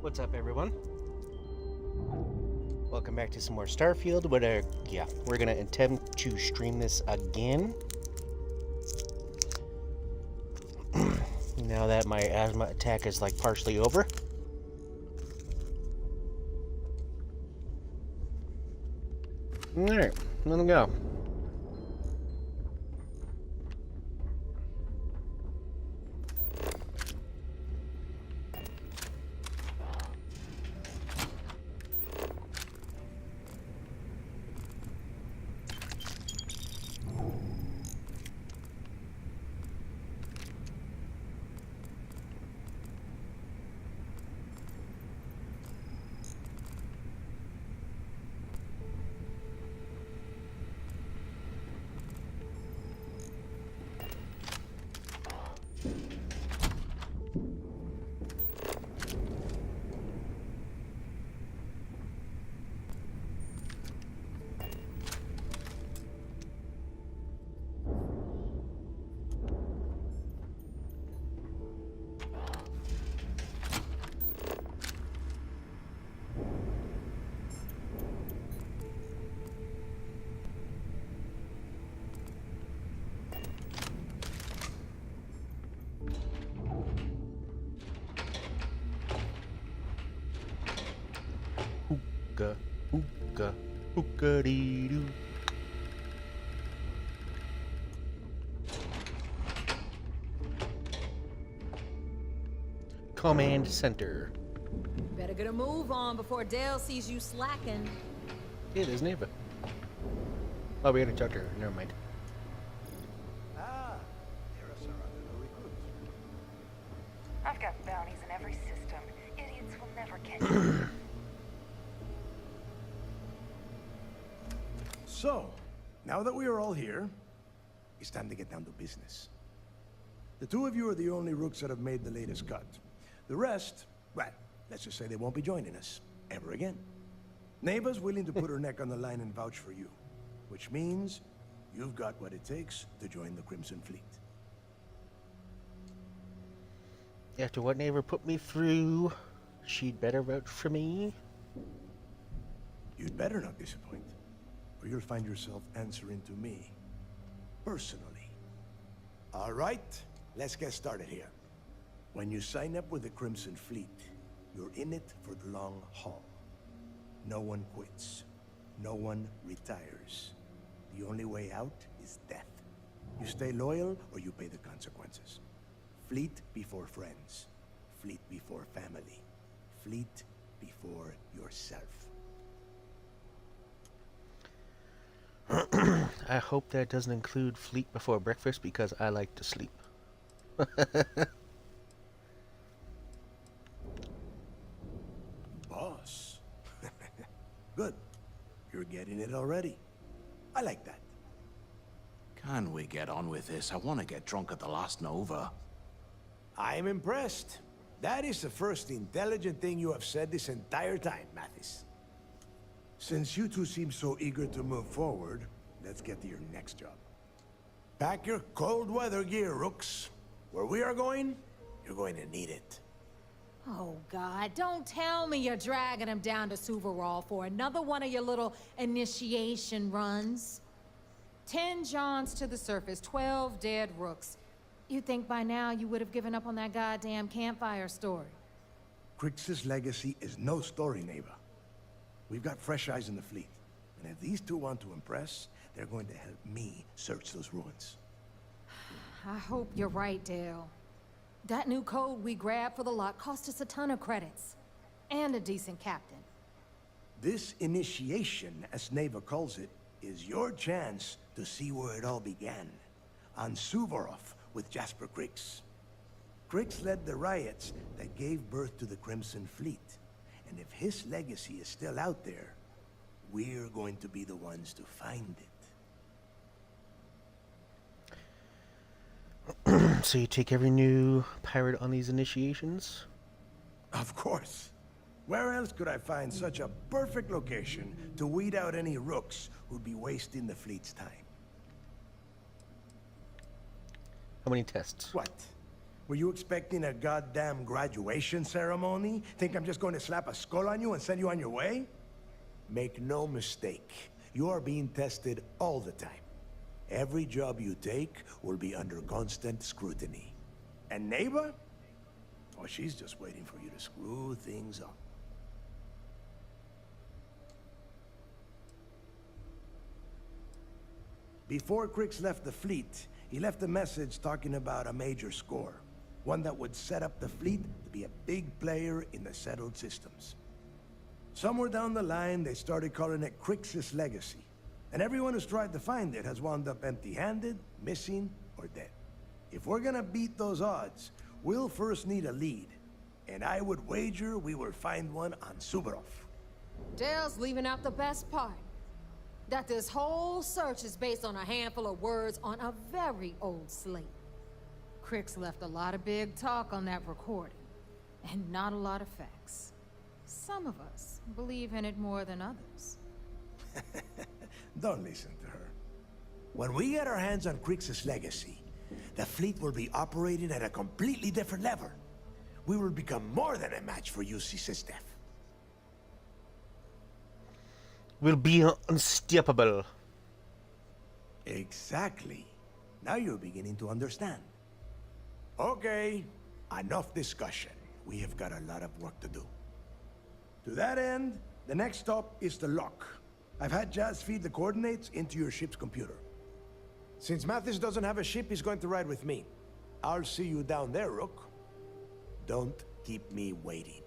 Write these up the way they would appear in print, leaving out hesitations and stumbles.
What's up, everyone? Welcome back to some more Starfield. We're gonna attempt to stream this again. Now that my asthma attack is like partially over. Alright, let him go. Hookah, hookah, hookah-dee-doo. Command Center. Better get a move on before Dale sees you slacking. It is Neva. Oh, we already talked to her. Never mind. Ah, there are some other recruits. I've got bounties in every system. Idiots will never catch me. So, now that we are all here, it's time to get down to business. The two of you are the only rooks that have made the latest cut. The rest, well, let's just say they won't be joining us ever again. Neva's willing to put her neck on the line and vouch for you, which means you've got what it takes to join the Crimson Fleet. After what Neighbor put me through, she'd better vote for me. You'd better not disappoint, or you'll find yourself answering to me, personally. All right, let's get started here. When you sign up with the Crimson Fleet, you're in it for the long haul. No one quits. No one retires. The only way out is death. You stay loyal or you pay the consequences. Fleet before friends. Fleet before family. Fleet before yourself. I hope that doesn't include fleet before breakfast because I like to sleep. Boss. Good. You're getting it already. I like that. Can we get on with this? I want to get drunk at the last Nova. I'm impressed. That is the first intelligent thing you have said this entire time, Mathis. Since you two seem so eager to move forward, let's get to your next job. Pack your cold weather gear, Rooks. Where we are going, you're going to need it. Oh, God, don't tell me you're dragging him down to Suvarall for another one of your little initiation runs. 10 Johns to the surface, 12 dead rooks. You'd think by now you would have given up on that goddamn campfire story. Crix's legacy is no story, Neva. We've got fresh eyes in the fleet. And if these two want to impress, they're going to help me search those ruins. I hope you're right, Dale. That new code we grabbed for the lot cost us a ton of credits. And a decent captain. This initiation, as Neva calls it, is your chance to see where it all began. On Suvorov with Jasper Crix. Crix led the riots that gave birth to the Crimson Fleet. And if his legacy is still out there, we're going to be the ones to find it. So you take every new pirate on these initiations? Of course. Where else could I find such a perfect location to weed out any rooks who'd be wasting the fleet's time? How many tests? What? Were you expecting a goddamn graduation ceremony? Think I'm just going to slap a skull on you and send you on your way? Make no mistake, you are being tested all the time. Every job you take will be under constant scrutiny. And neighbor? Oh, she's just waiting for you to screw things up. Before Crix left the fleet, he left a message talking about a major score. One that would set up the fleet to be a big player in the settled systems. Somewhere down the line, they started calling it Crix's Legacy. And everyone who's tried to find it has wound up empty-handed, missing, or dead. If we're gonna beat those odds, we'll first need a lead. And I would wager we will find one on Suvorov. Dale's leaving out the best part. That this whole search is based on a handful of words on a very old slate. Crix left a lot of big talk on that recording, and not a lot of facts. Some of us believe in it more than others. Don't listen to her. When we get our hands on Crix's Legacy, the fleet will be operating at a completely different level. We will become more than a match for UC System. We'll be unstoppable. Exactly. Now you're beginning to understand. Okay, enough discussion. We have got a lot of work to do. To that end, the next stop is the lock. I've had Jazz feed the coordinates into your ship's computer. Since Mathis doesn't have a ship, he's going to ride with me. I'll see you down there, Rook. Don't keep me waiting.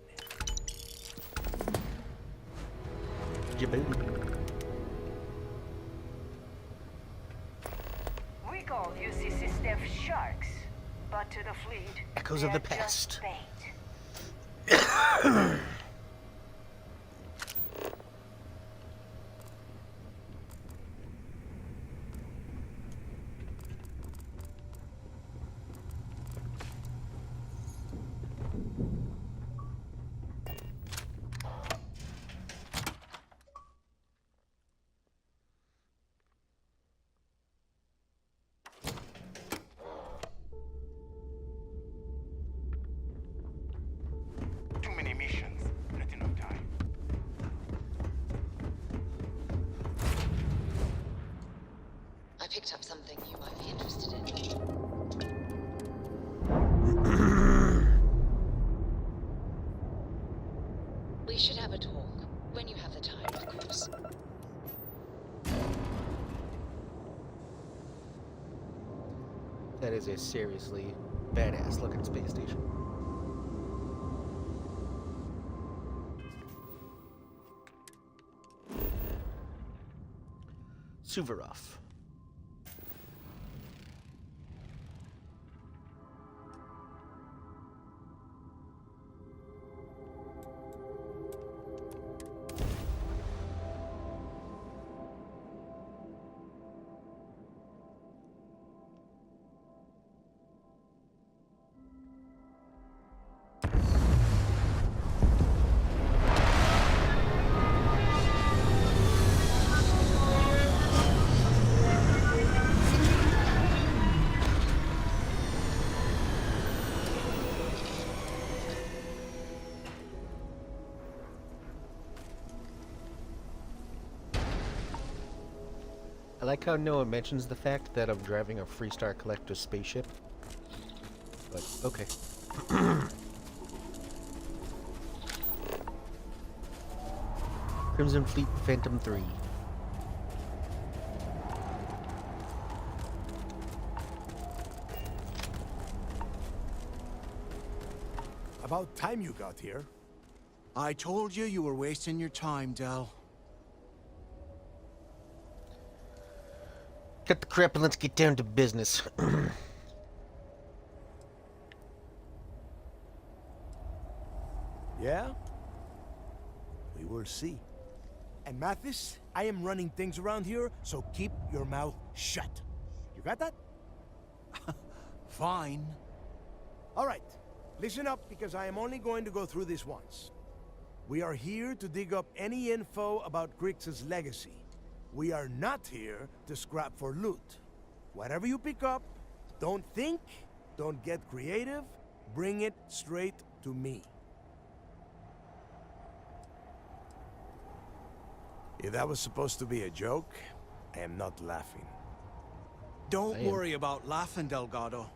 We call UCC Steph sharks, but to the fleet, Echoes of they're the past. just bait. Too many missions, not enough time. I picked up something you might be interested in. We should have a talk. When you have the time, of course. That is a seriously badass looking space station. Suvorov. I like how no one mentions the fact that I'm driving a Freestar Collector spaceship. But, okay. Crimson Fleet Phantom 3. About time you got here. I told you you were wasting your time, Del. Cut the crap and let's get down to business. Yeah? We will see. And Mathis, I am running things around here, so keep your mouth shut. You got that? Fine. All right. Listen up, because I am only going to go through this once. We are here to dig up any info about Crix's legacy. We are not here to scrap for loot. Whatever you pick up, don't think, Don't get creative. Bring it straight to me. If that was supposed to be a joke, I am not laughing. Don't worry about laughing, Delgado.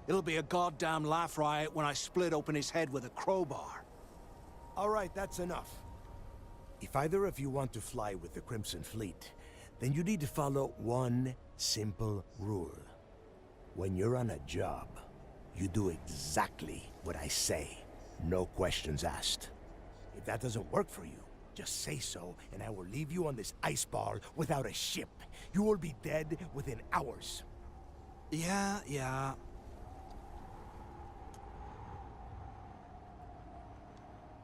It'll be a goddamn laugh riot when I split open his head with a crowbar. All right, that's enough. If either of you want to fly with the Crimson Fleet, then you need to follow one simple rule. When you're on a job, you do exactly what I say. No questions asked. If that doesn't work for you, just say so, and I will leave you on this ice ball without a ship. You will be dead within hours. Yeah.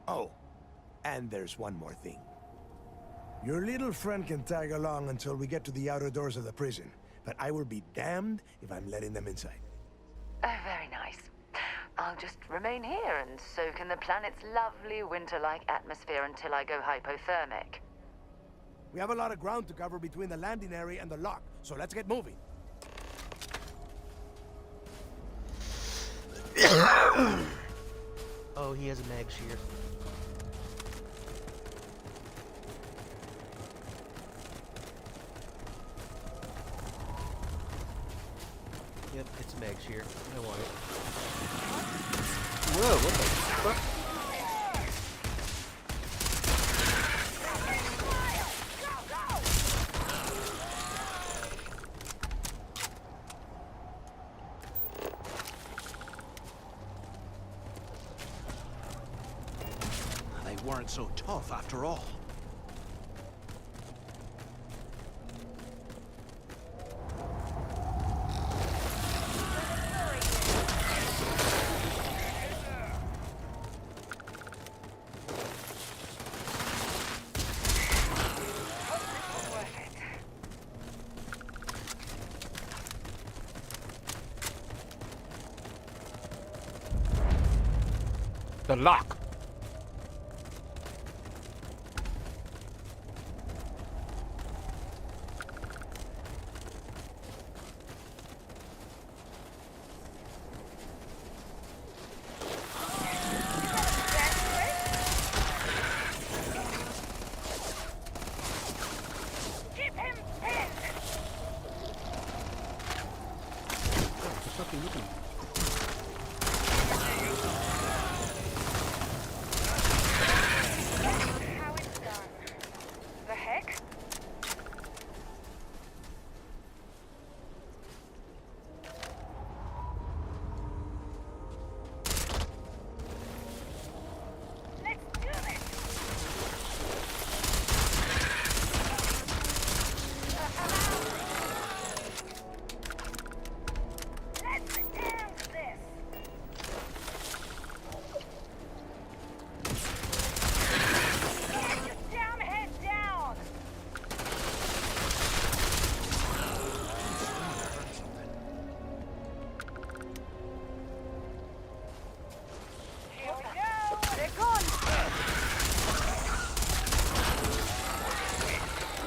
Oh, and there's one more thing. Your little friend can tag along until we get to the outer doors of the prison, but I will be damned if I'm letting them inside. Oh, very nice. I'll just remain here and soak in the planet's lovely winter-like atmosphere until I go hypothermic. We have a lot of ground to cover between the landing area and the lock, so let's get moving. Oh, he has a mag shear. Yep, it's a mag shear. I want it. Whoa, what the fuck? They weren't so tough after all. The lock! Keep him pinned! What the fuck are you looking at? How it's done. The heck? Let's do this! Let's end this! Down, head down! Here we go! They're gone!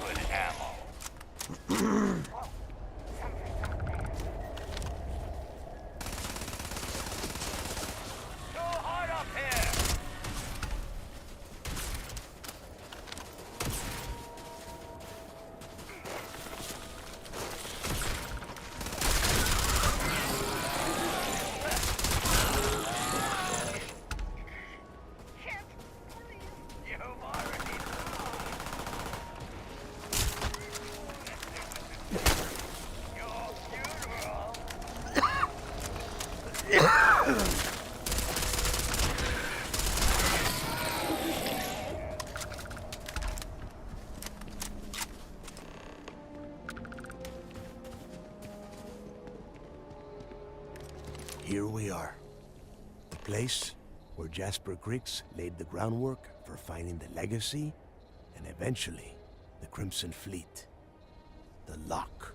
Good ammo. Something's up there. Too hot up here. Kip, please! You've already Your funeral. Here we are. The place where Jasper Creeks laid the groundwork for finding the legacy and eventually the Crimson Fleet. The lock.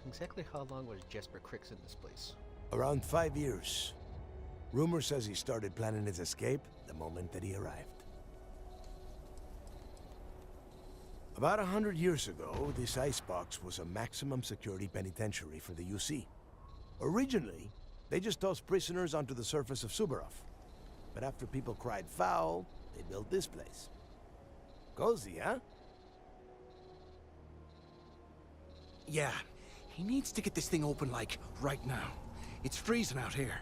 Exactly how long was Jasper Cricks in this place? Around 5 years. Rumor says he started planning his escape the moment that he arrived. About 100 years ago, this icebox was a maximum security penitentiary for the UC. Originally, they just tossed prisoners onto the surface of Suvorov. But after people cried foul, they built this place. Cozy, huh? Yeah, he needs to get this thing open, like, right now. It's freezing out here.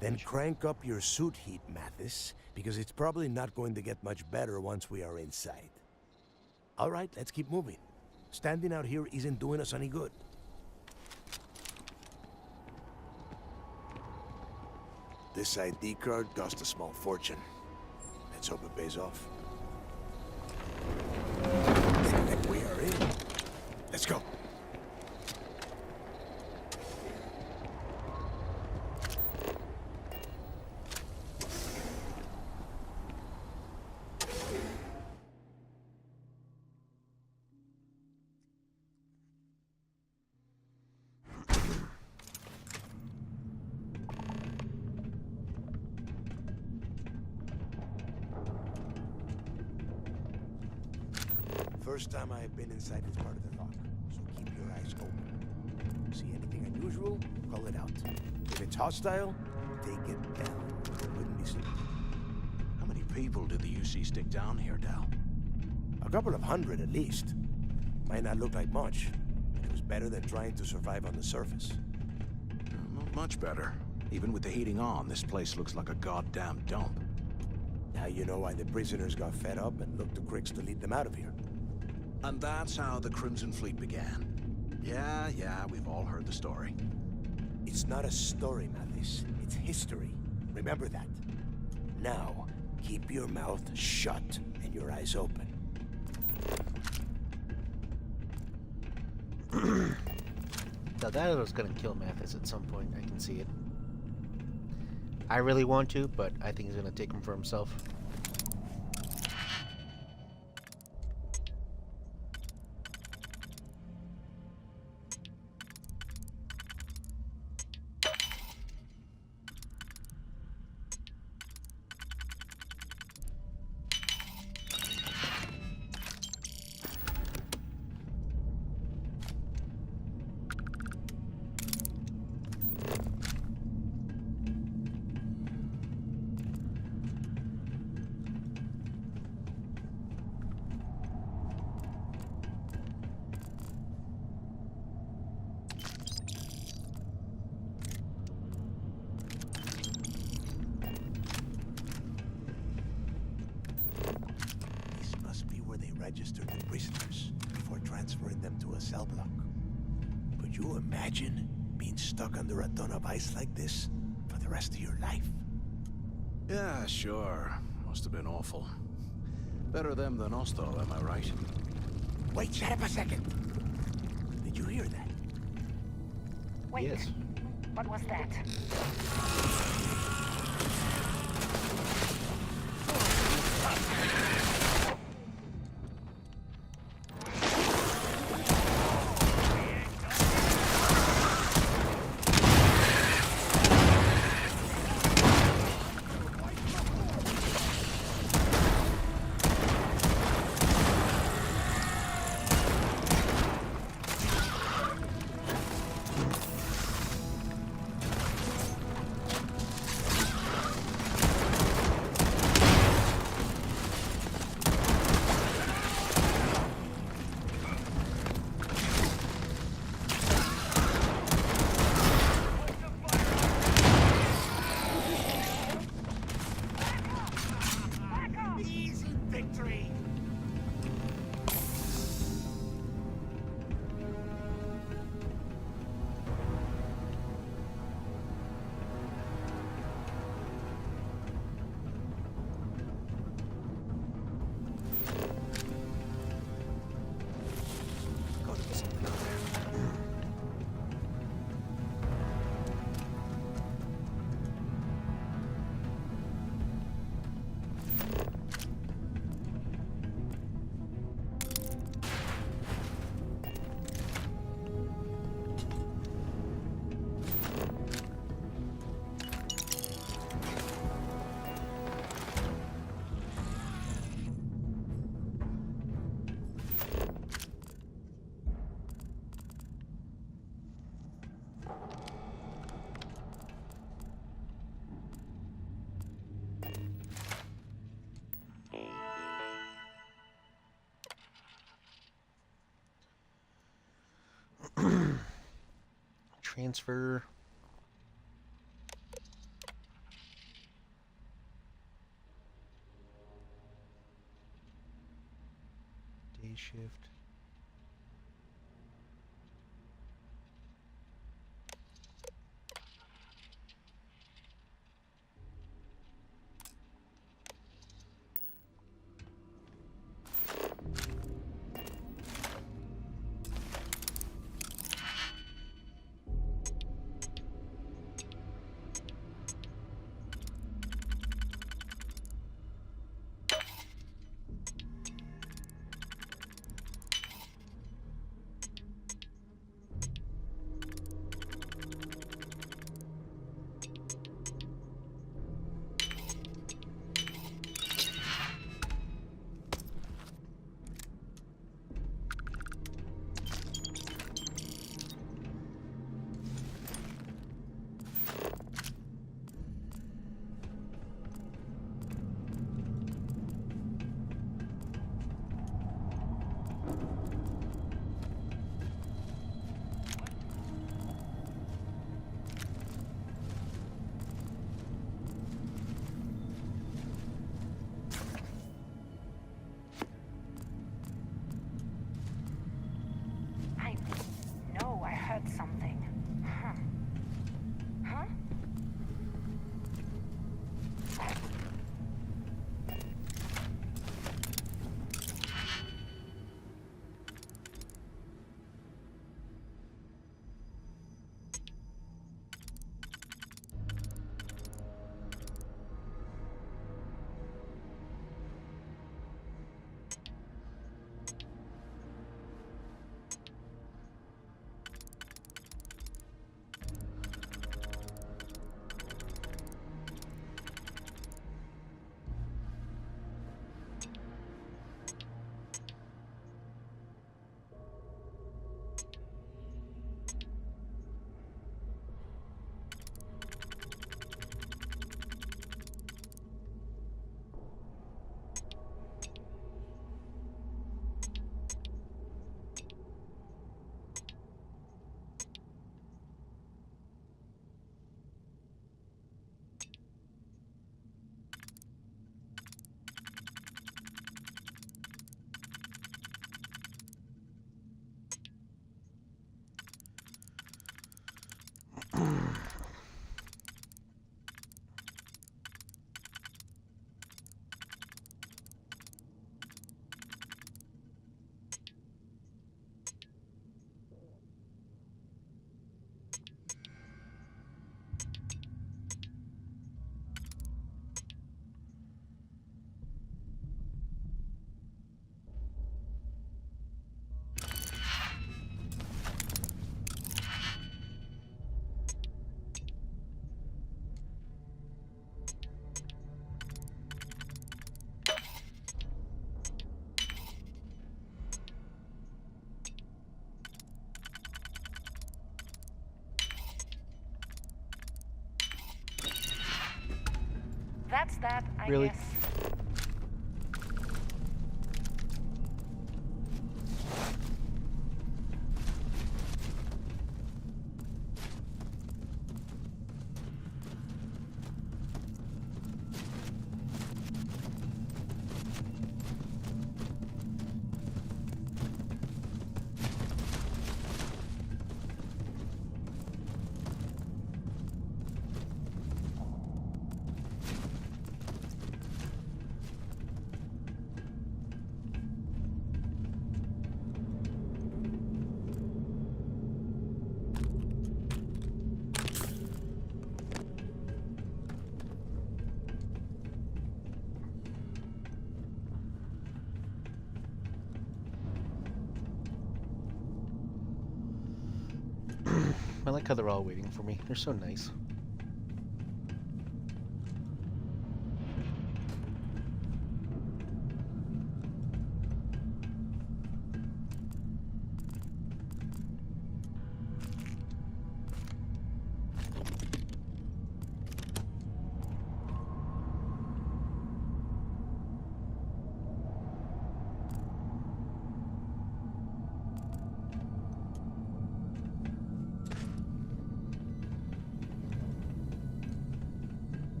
Then crank up your suit heat, Mathis, because it's probably not going to get much better once we are inside. All right, let's keep moving. Standing out here isn't doing us any good. This ID card cost a small fortune. Let's hope it pays off. We are in. Let's go. First time I have been inside this part of the lock, so keep your eyes open. See anything unusual, call it out. If it's hostile, take it down. Wouldn't be simple. How many people did the UC stick down here, Dal? A couple of hundred at least. Might not look like much, but it was better than trying to survive on the surface. Not much better. Even with the heating on, this place looks like a goddamn dump. Now you know why the prisoners got fed up and looked to Cricks to lead them out of here. And that's how the Crimson Fleet began. Yeah, we've all heard the story. It's not a story, Mathis. It's history. Remember that. Now, keep your mouth shut and your eyes open. Now that was gonna kill Mathis at some point. I can see it. I really want to, but I think he's gonna take him for himself. Registered the prisoners before transferring them to a cell block. Could you imagine being stuck under a ton of ice like this for the rest of your life? Yeah, sure. Must have been awful. Better them than us, though, am I right? Wait, shut up a second. Did you hear that? Wait, Yes. what was that? transfer. Day shift. I know I heard something. Huh? Huh? That's that, I Really? guess. I like how they're all waiting for me. They're so nice.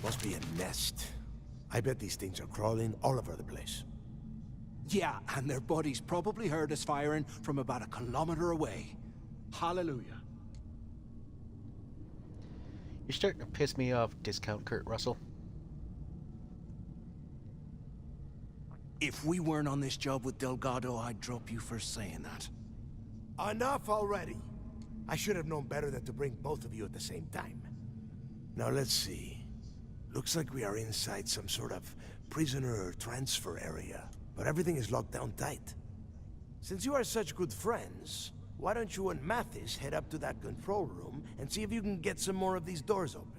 Must be a nest. I bet these things are crawling all over the place. Yeah, and their buddies probably heard us firing from about a kilometer away. Hallelujah. You're starting to piss me off, discount Kurt Russell. If we weren't on this job with Delgado, I'd drop you for saying that. Enough already! I should have known better than to bring both of you at the same time. Now let's see. Looks like we are inside some sort of prisoner transfer area, but everything is locked down tight. Since you are such good friends, why don't you and Mathis head up to that control room and see if you can get some more of these doors open?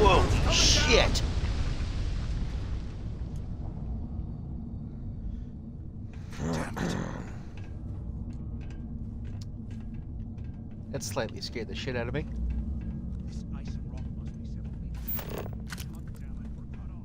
Whoa, shit! Damn it. That slightly scared the shit out of me. This ice and rock must be several meters. God damn it, we're cut off.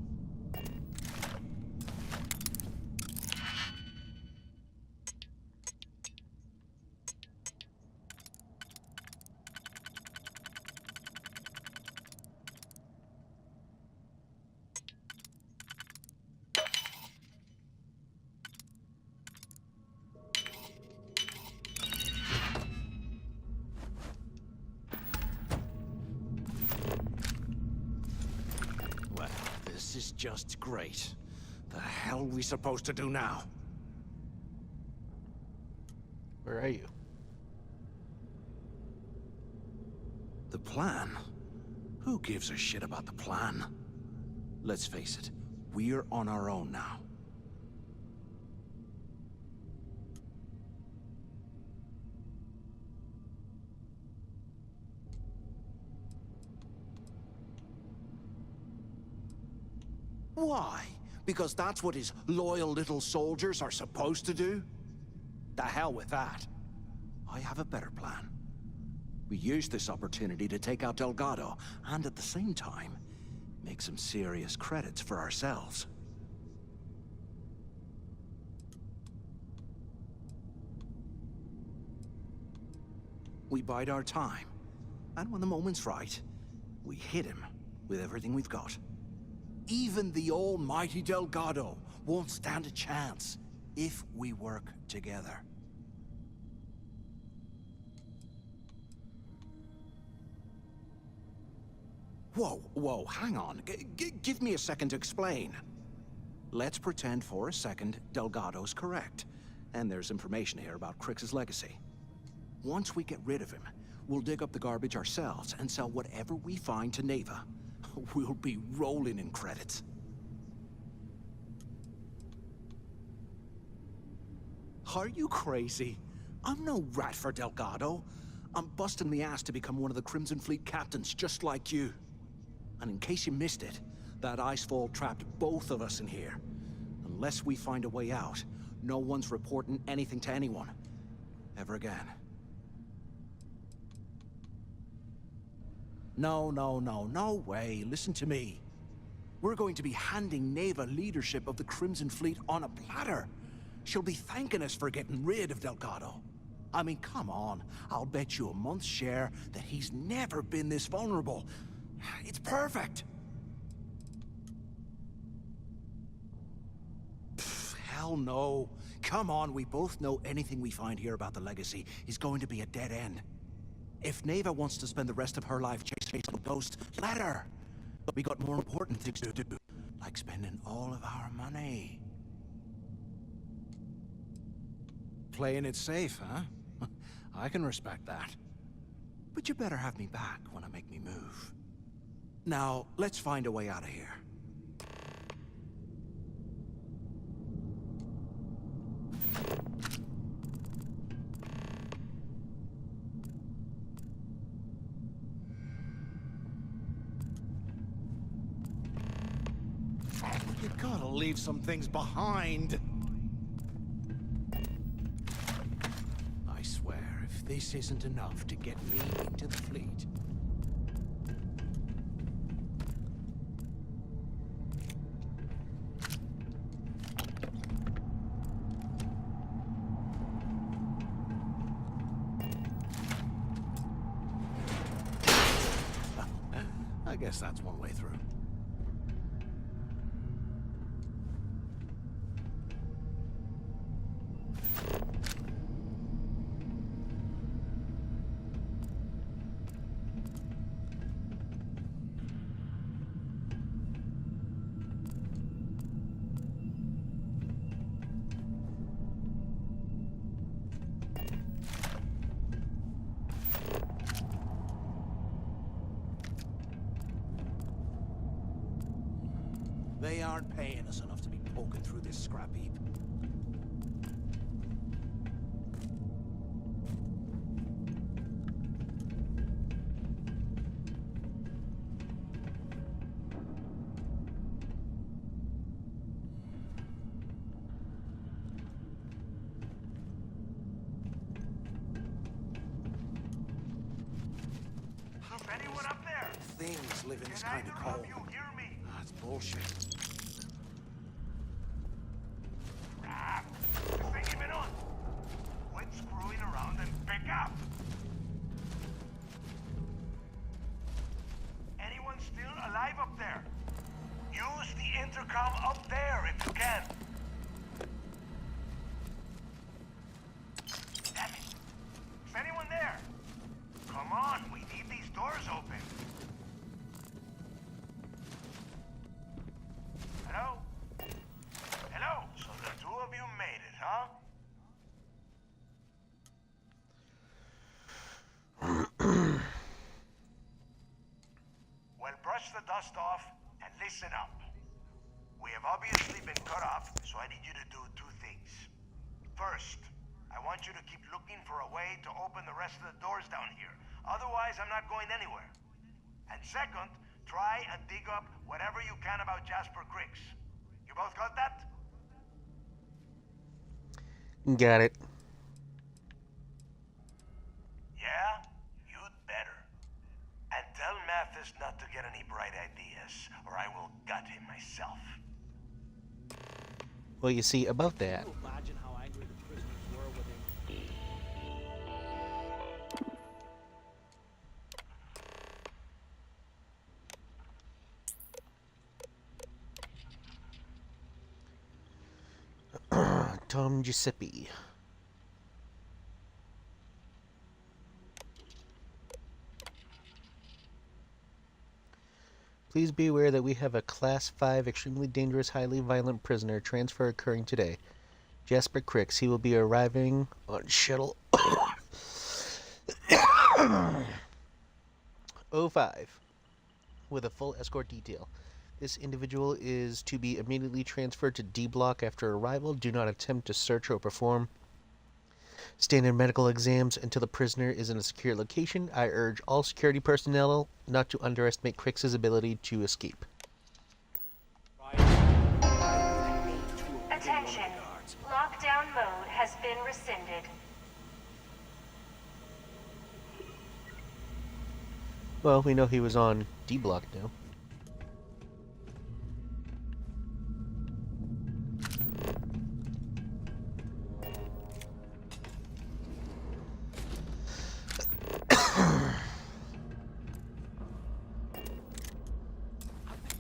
Well, this is just great. The hell are we supposed to do now? Where are you? The plan? Who gives a shit about the plan? Let's face it, we're on our own now. Why? Because that's what his loyal little soldiers are supposed to do? The hell with that. I have a better plan. We use this opportunity to take out Delgado, and at the same time, make some serious credits for ourselves. We bide our time, and when the moment's right, we hit him with everything we've got. Even the almighty Delgado won't stand a chance if we work together. Whoa, hang on. Give me a second to explain. Let's pretend for a second Delgado's correct, and there's information here about Crix's legacy. Once we get rid of him, we'll dig up the garbage ourselves and sell whatever we find to Neva. We'll be rolling in credits. Are you crazy? I'm no rat for Delgado. I'm busting the ass to become one of the Crimson Fleet captains, just like you. And in case you missed it, that icefall trapped both of us in here. Unless we find a way out, no one's reporting anything to anyone. Ever again. No way. Listen to me. We're going to be handing Neva leadership of the Crimson Fleet on a platter. She'll be thanking us for getting rid of Delgado. I mean, come on. I'll bet you a month's share that he's never been this vulnerable. It's perfect. Pfft, hell no. Come on, we both know anything we find here about the legacy is going to be a dead end. If Neva wants to spend the rest of her life chasing ghosts, let her. But we got more important things to do, like spending all of our money. Playing it safe, huh? I can respect that. But you better have me back when I make me move. Now, let's find a way out of here. You gotta leave some things behind. I swear, if this isn't enough to get me into the fleet. guess that's one way through. They aren't paying us enough to be poking through this scrap heap. Is anyone up there? Things live in this kind of coal. You hear me? That's bullshit. Bring him in on. Quit screwing around and pick up. Anyone still alive up there? Use the intercom up there if you can. Damn it. Is anyone there? Come on, we need these doors open. Hello? Hello? So the two of you made it, huh? Well, brush the dust off and listen up. We have obviously been cut off, so I need you to do two things. First, I want you to keep looking for a way to open the rest of the doors down here. Otherwise, I'm not going anywhere. And second, try and dig up whatever you can about Jasper Cricks. You both got that? Got it. Yeah? You'd better. And tell Mathis not to get any bright ideas, or I will gut him myself. Well, you see, about that. Imagine how angry the prisoners were with him. Tom Giuseppe. Please be aware that we have a Class 5 extremely dangerous, highly violent prisoner transfer occurring today. Jasper Cricks. He will be arriving on shuttle 05 with a full escort detail. This individual is to be immediately transferred to D Block after arrival. Do not attempt to search or perform standard medical exams until the prisoner is in a secure location. I urge all security personnel not to underestimate Crix's ability to escape. Attention. Lockdown mode has been rescinded. Well, we know he was on D Block now.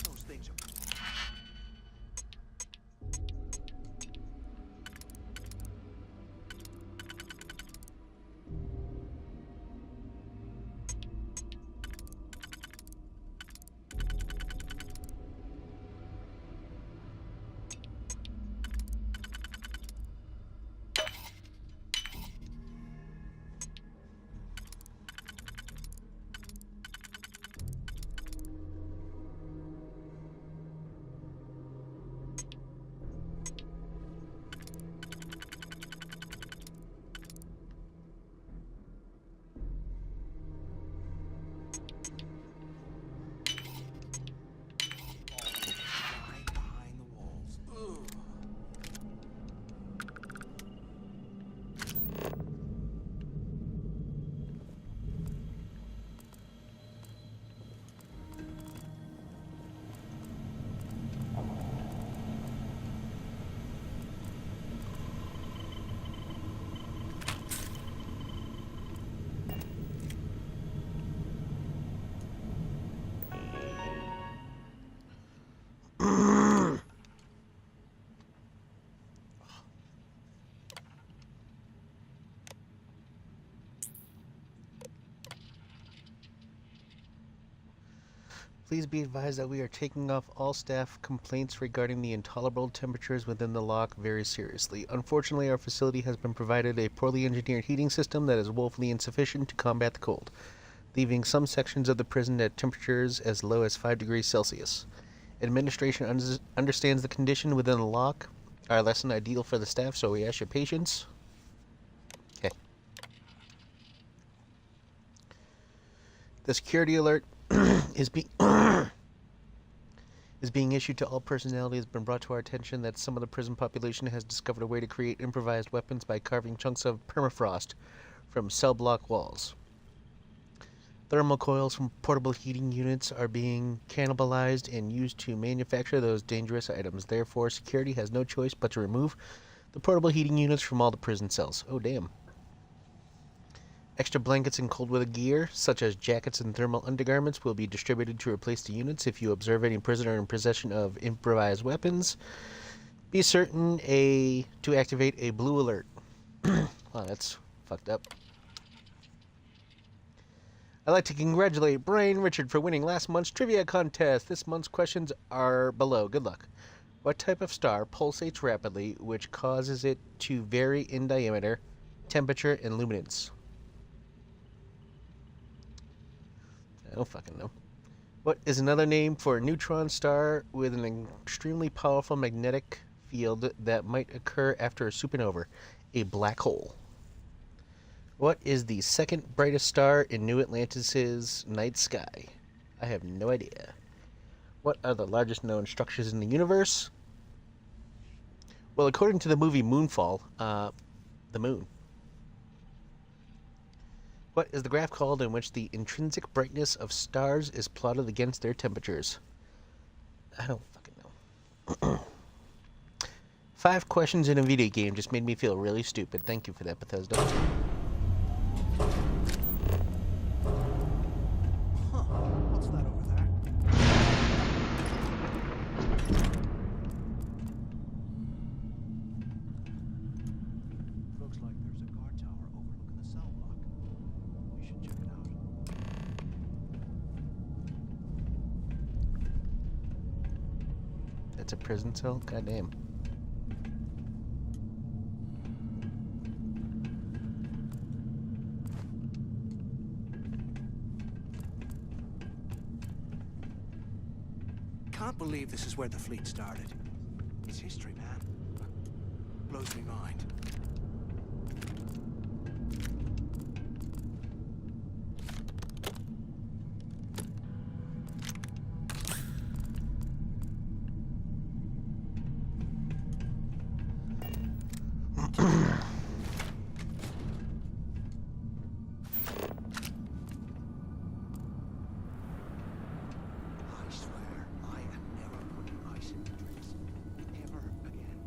Those things are... Please be advised that we are taking off all staff complaints regarding the intolerable temperatures within the lock very seriously. Unfortunately, our facility has been provided a poorly engineered heating system that is woefully insufficient to combat the cold, leaving some sections of the prison at temperatures as low as 5 degrees Celsius. Administration understands the condition within the lock are less than ideal for the staff, so we ask your patience. Okay. The security alert is being issued to all personnel. It has been brought to our attention that some of the prison population has discovered a way to create improvised weapons by carving chunks of permafrost from cell block walls. Thermal coils from portable heating units are being cannibalized and used to manufacture those dangerous items. Therefore, security has no choice but to remove the portable heating units from all the prison cells. Oh, damn. Extra blankets and cold weather gear, such as jackets and thermal undergarments, will be distributed to replace the units. If you observe any prisoner in possession of improvised weapons, be certain to activate a blue alert. Wow, that's fucked up. I'd like to congratulate Brian Richard for winning last month's trivia contest. This month's questions are below. Good luck. What type of star pulsates rapidly, which causes it to vary in diameter, temperature, and luminance? I don't fucking know. What is another name for a neutron star with an extremely powerful magnetic field that might occur after a supernova? A black hole. What is the second brightest star in New Atlantis' night sky? I have no idea. What are the largest known structures in the universe? Well, according to the movie Moonfall, the moon. What is the graph called in which the intrinsic brightness of stars is plotted against their temperatures? I don't fucking know. 5 questions in a video game just made me feel really stupid. Thank you for that, Bethesda. What's that over there? Looks like there's a guard tower overlooking the cell block. We should check it out. That's a prison cell? Goddamn. Can't believe this is where the fleet started. It's history, man. Blows me mind. I swear, I am never putting ice in the drinks. Ever again.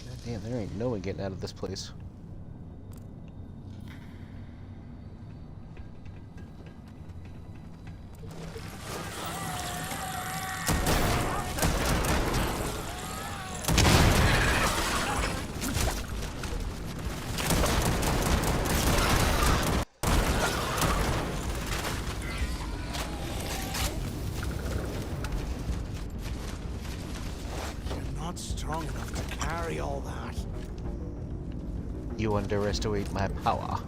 Goddamn, there ain't no one getting out of this place. You're not strong enough to carry all that. You underestimate my power.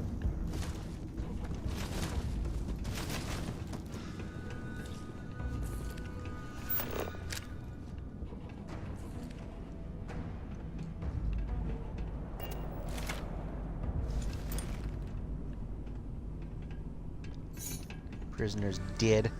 Prisoner's dead.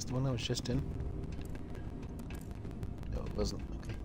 the one I was just in? No, it wasn't. Okay.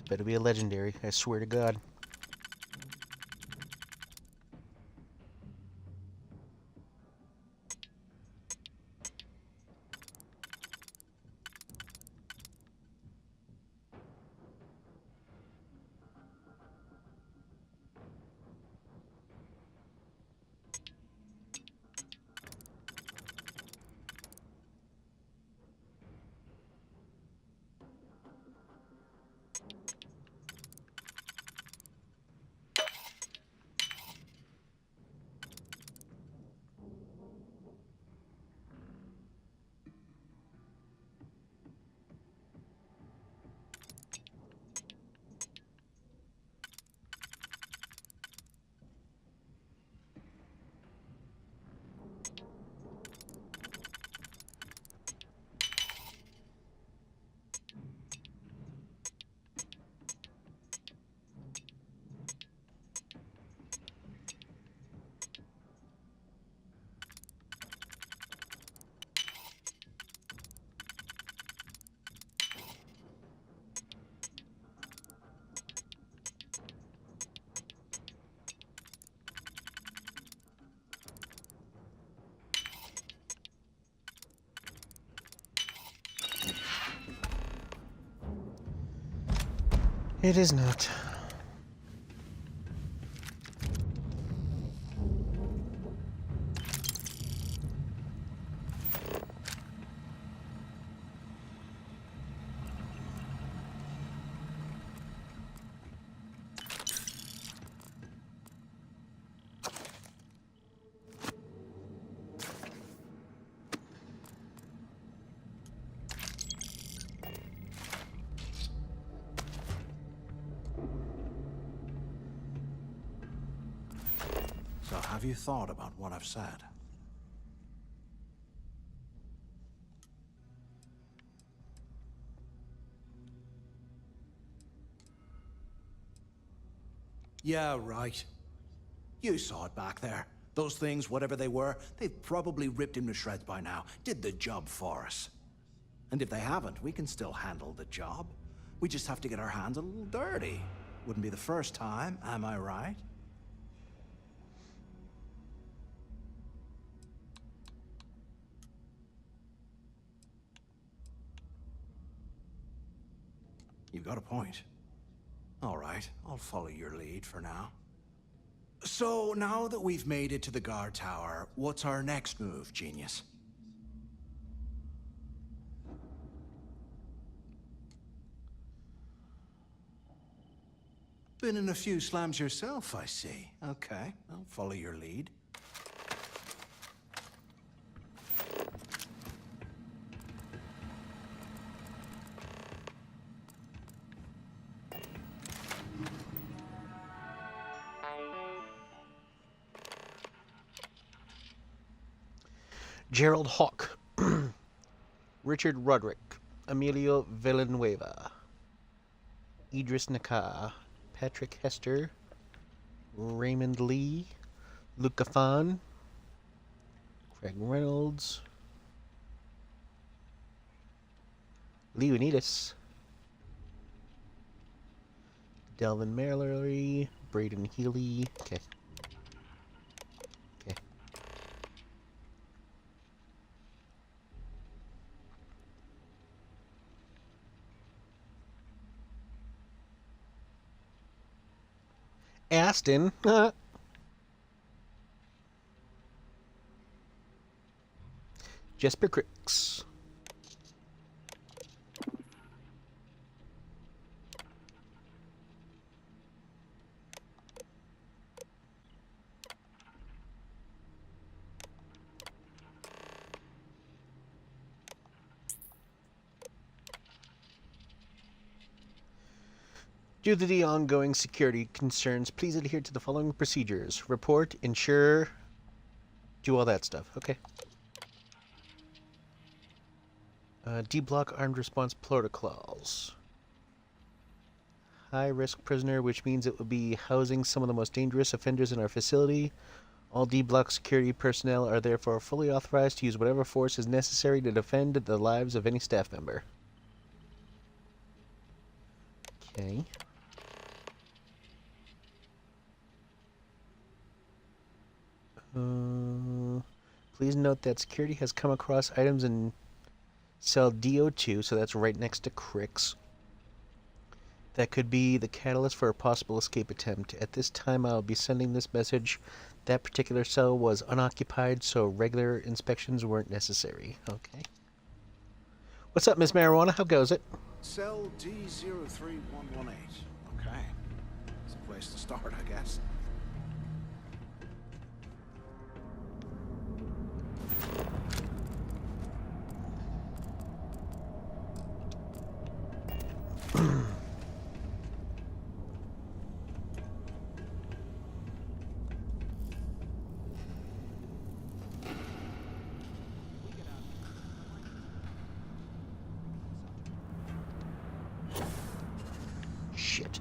Better be a legendary, I swear to God. It is not. have you thought about what I've said? Yeah, right. You saw it back there. Those things, whatever they were, they've probably ripped him to shreds by now. Did the job for us. And if they haven't, we can still handle the job. We just have to get our hands a little dirty. Wouldn't be the first time, am I right? You've got a point. All right, I'll follow your lead for now. So, now that we've made it to the guard tower, what's our next move, genius? Been in a few slams yourself, I see. Okay, I'll follow your lead. Gerald Hawk, Richard Roderick, Emilio Villanueva, Idris Nakar, Patrick Hester, Raymond Lee, Luke Gaffan, Craig Reynolds, Leonidas, Delvin Mallory, Braden Healy. Okay. Okay. Aston. Jesper Cricks. Due to the ongoing security concerns, please adhere to the following procedures. Report, ensure, do all that stuff. Okay. D-block armed response protocols. High-risk prisoner, which means it will be housing some of the most dangerous offenders in our facility. All D-block security personnel are therefore fully authorized to use whatever force is necessary to defend the lives of any staff member. Okay. Please note that security has come across items in cell DO2, so that's right next to Cricks. That could be the catalyst for a possible escape attempt. At this time, I'll be sending this message. That particular cell was unoccupied, so regular inspections weren't necessary. Okay. What's up, Miss Marijuana? How goes it? Cell D03118. Okay. It's a place to start, I guess. Shit.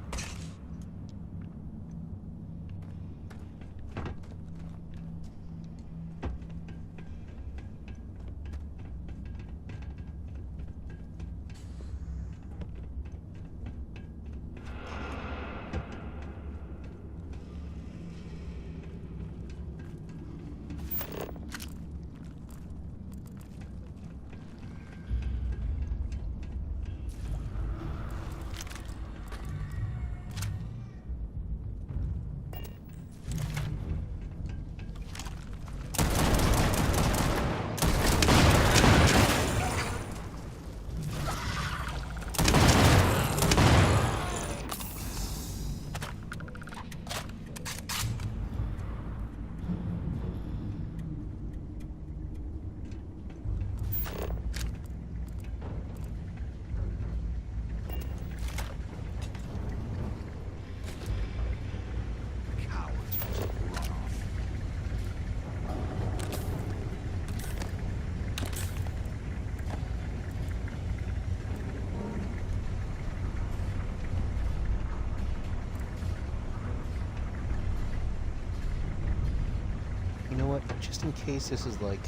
just in case this is like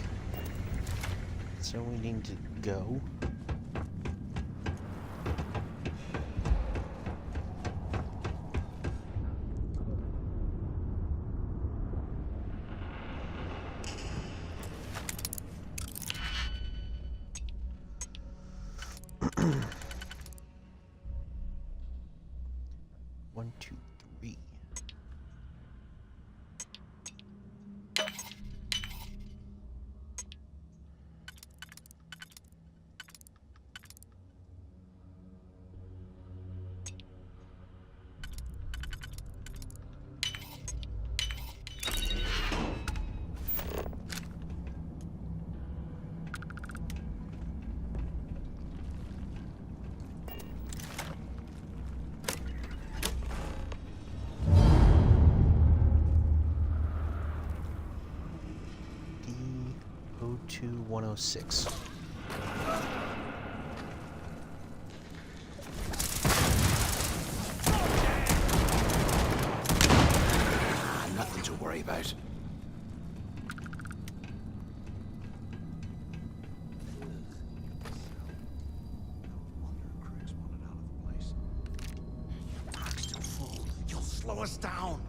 so we need to go. One, two, three. D02106. Nothing to worry about. Pack's too full. You'll slow us down.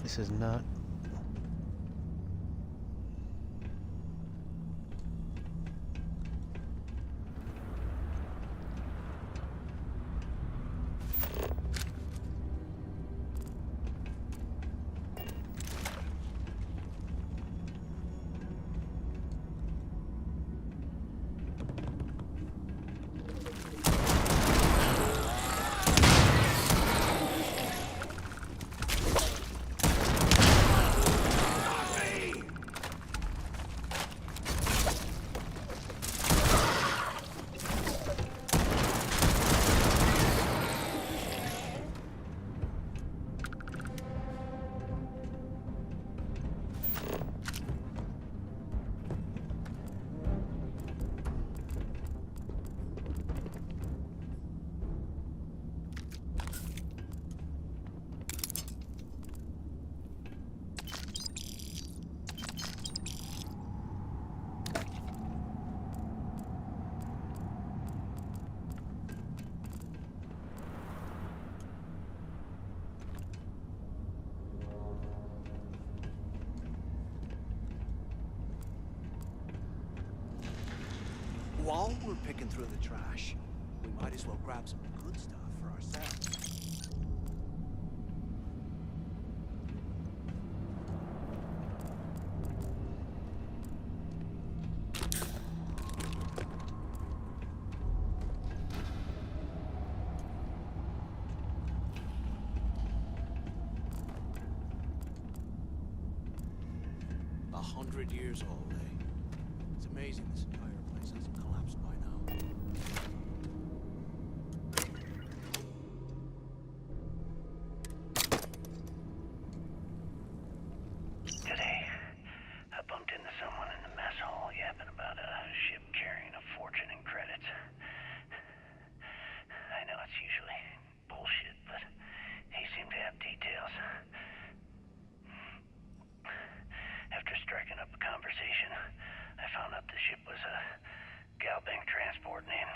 This is not. While we're picking through the trash, we might as well grab some good stuff for ourselves. A 100 years old, eh? It's amazing this entire place hasn't collapsed by now. Today, I bumped into someone in the mess hall yapping about a ship carrying a fortune in credits. I know it's usually bullshit, but he seemed to have details. After striking up a conversation, I found out the ship was a gal bank transport named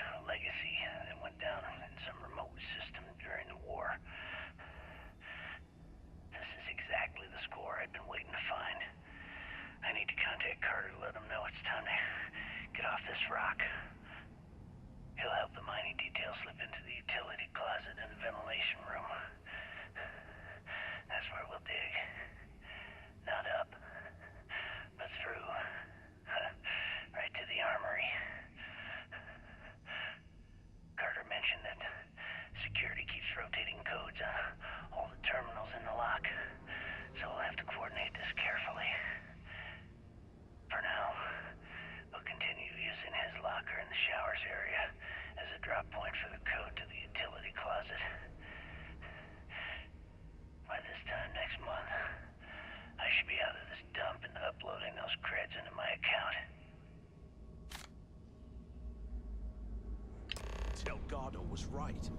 was right.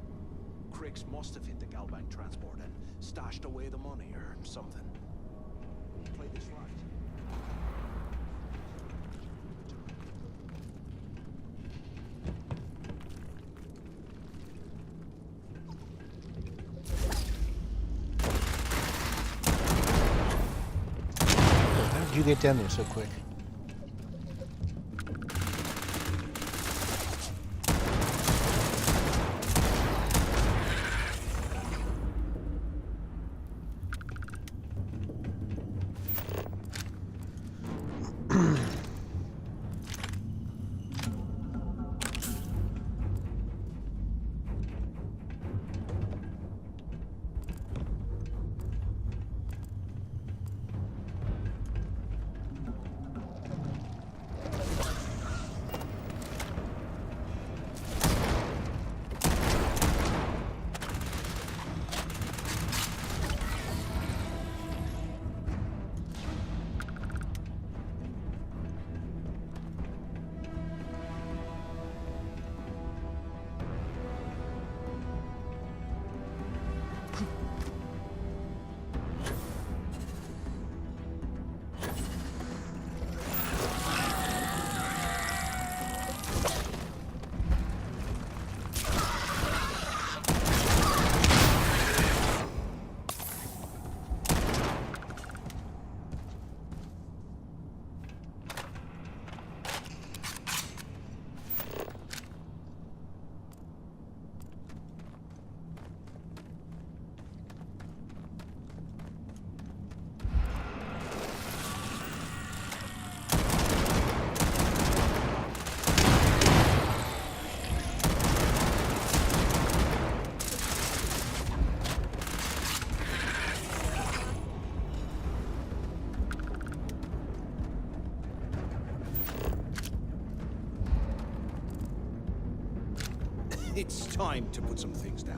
Crix must have hit the Galbank transport and stashed away the money or something. Play this right. How did you get down there so quick? It's time to put some things down.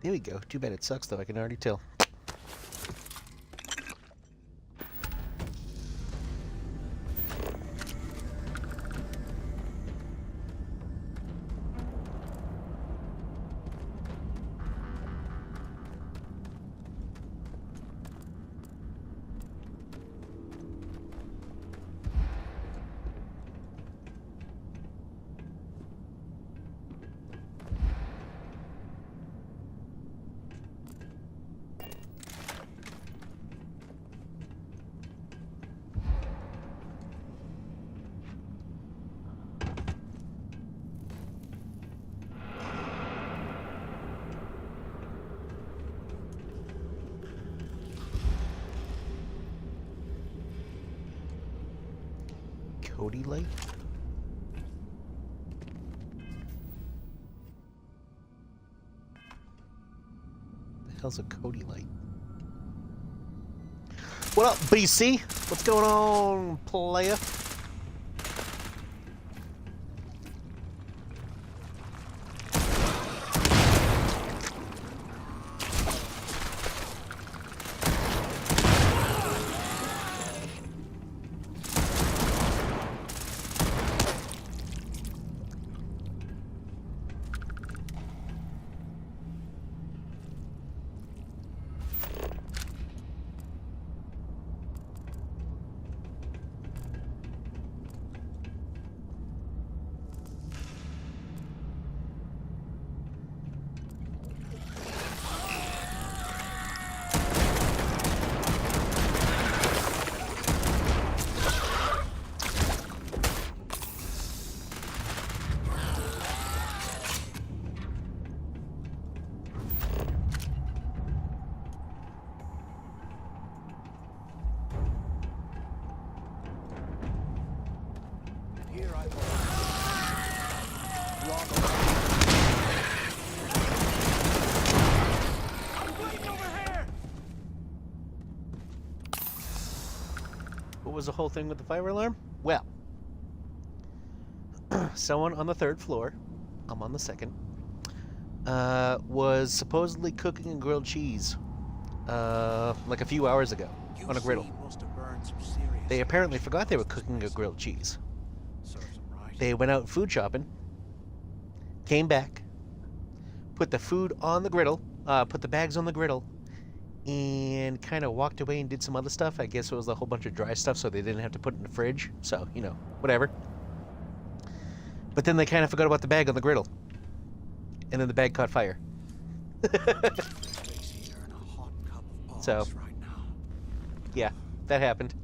There we go. Too bad it sucks, though. I can already tell. Cody light? The hell's a Cody light? What up, BC? What's going on, player? was the whole thing with the fire alarm? Well, someone on the 3rd floor, I'm on the 2nd, was supposedly cooking a grilled cheese, like a few hours ago on a griddle. They apparently forgot they were cooking a grilled cheese. They went out food shopping, came back, put the food on the griddle, put the bags on the griddle, and kind of walked away and did some other stuff. I guess it was a whole bunch of dry stuff so they didn't have to put it in the fridge. So, you know, whatever. But then they kind of forgot about the bag on the griddle. And then the bag caught fire. So, yeah, that happened.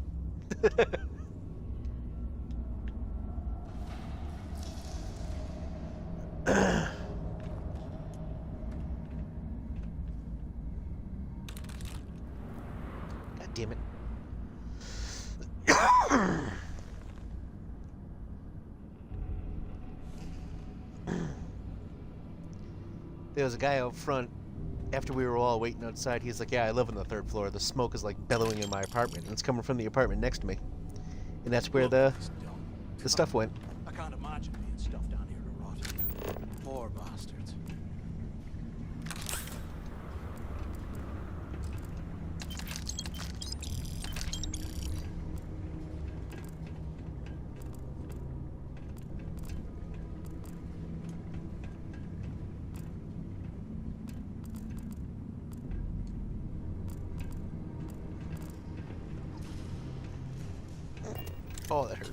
God damn it. There was a guy out front after we were all waiting outside. He's like, yeah, I live on the 3rd floor. The smoke is like bellowing in my apartment, and it's coming from the apartment next to me. And that's where the stuff went. I can't imagine being stuffed down here to rot. Poor bastards. Oh, that hurt.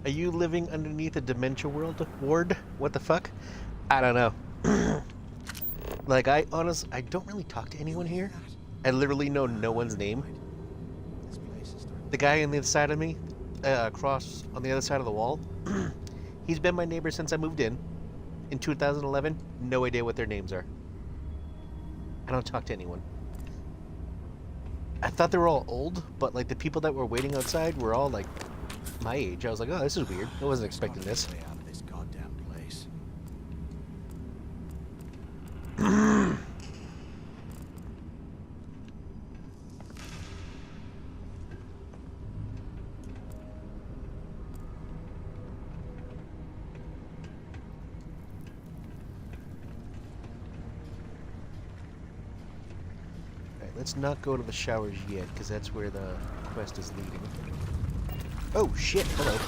Are you living underneath a dementia ward? What the fuck? I don't know. Like, I don't really talk to anyone here. I literally know no one's name. The guy on the other side of me, across on the other side of the wall, he's been my neighbor since I moved in 2011. No idea what their names are. I don't talk to anyone. I thought they were all old, but like the people that were waiting outside were all like my age. I was like, oh, this is weird. I wasn't expecting this. Stay out of this goddamn place. Let's not go to the showers yet, because that's where the quest is leading. Oh, shit. Hello.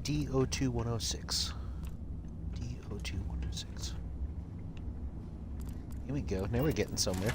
D02106. D02106. Here we go. Now we're getting somewhere.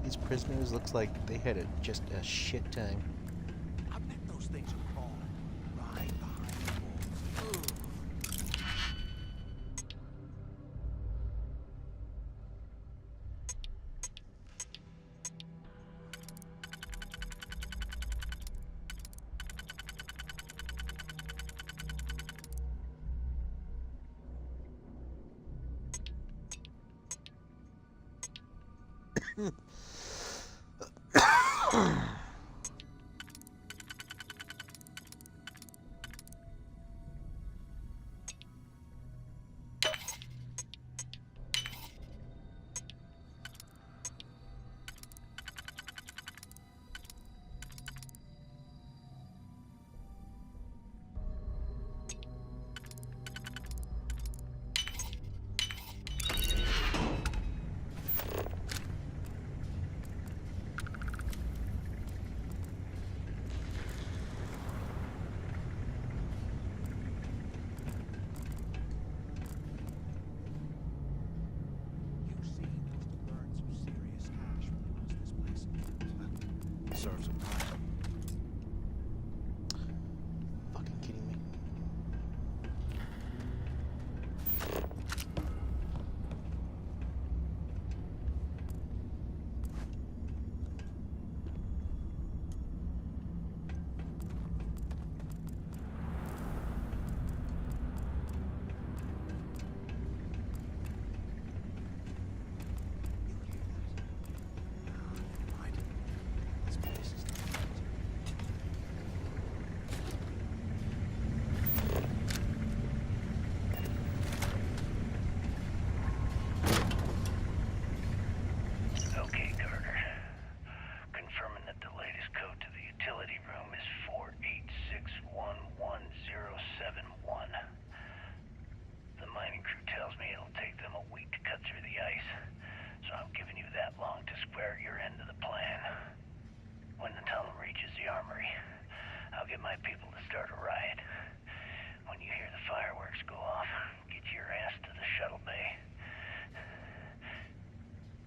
These prisoners looks like they had just a shit time. I bet those things are crawling right behind the walls. Ugh. You see, must have burned some serious cash when they lost this place. Serves them right. Fucking kidding me. Right. This place is not Okay, Carter. Confirming that the latest code to the utility room is 486111071. The mining crew tells me it'll take them a week to cut through the ice, so I'm giving you that long to square your end of the plan. When the tunnel reaches the armory, I'll get my people to start a riot. When you hear the fireworks go off, get your ass to the shuttle bay.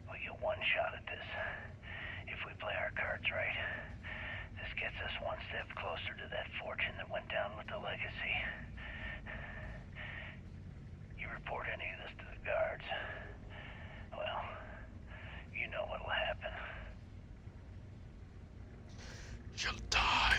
We get one shot at this. If we play our cards right, this gets us one step closer to that fortune that went down with the legacy. You report any of this to the guards, well, you know what'll happen. You'll die.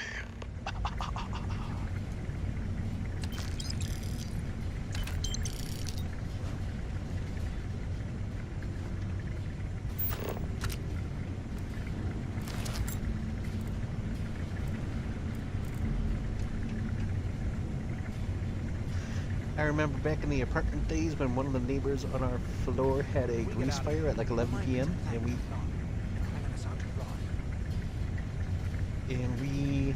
I remember back in the apartment days when one of the neighbors on our floor had a grease fire at like 11 p.m. and we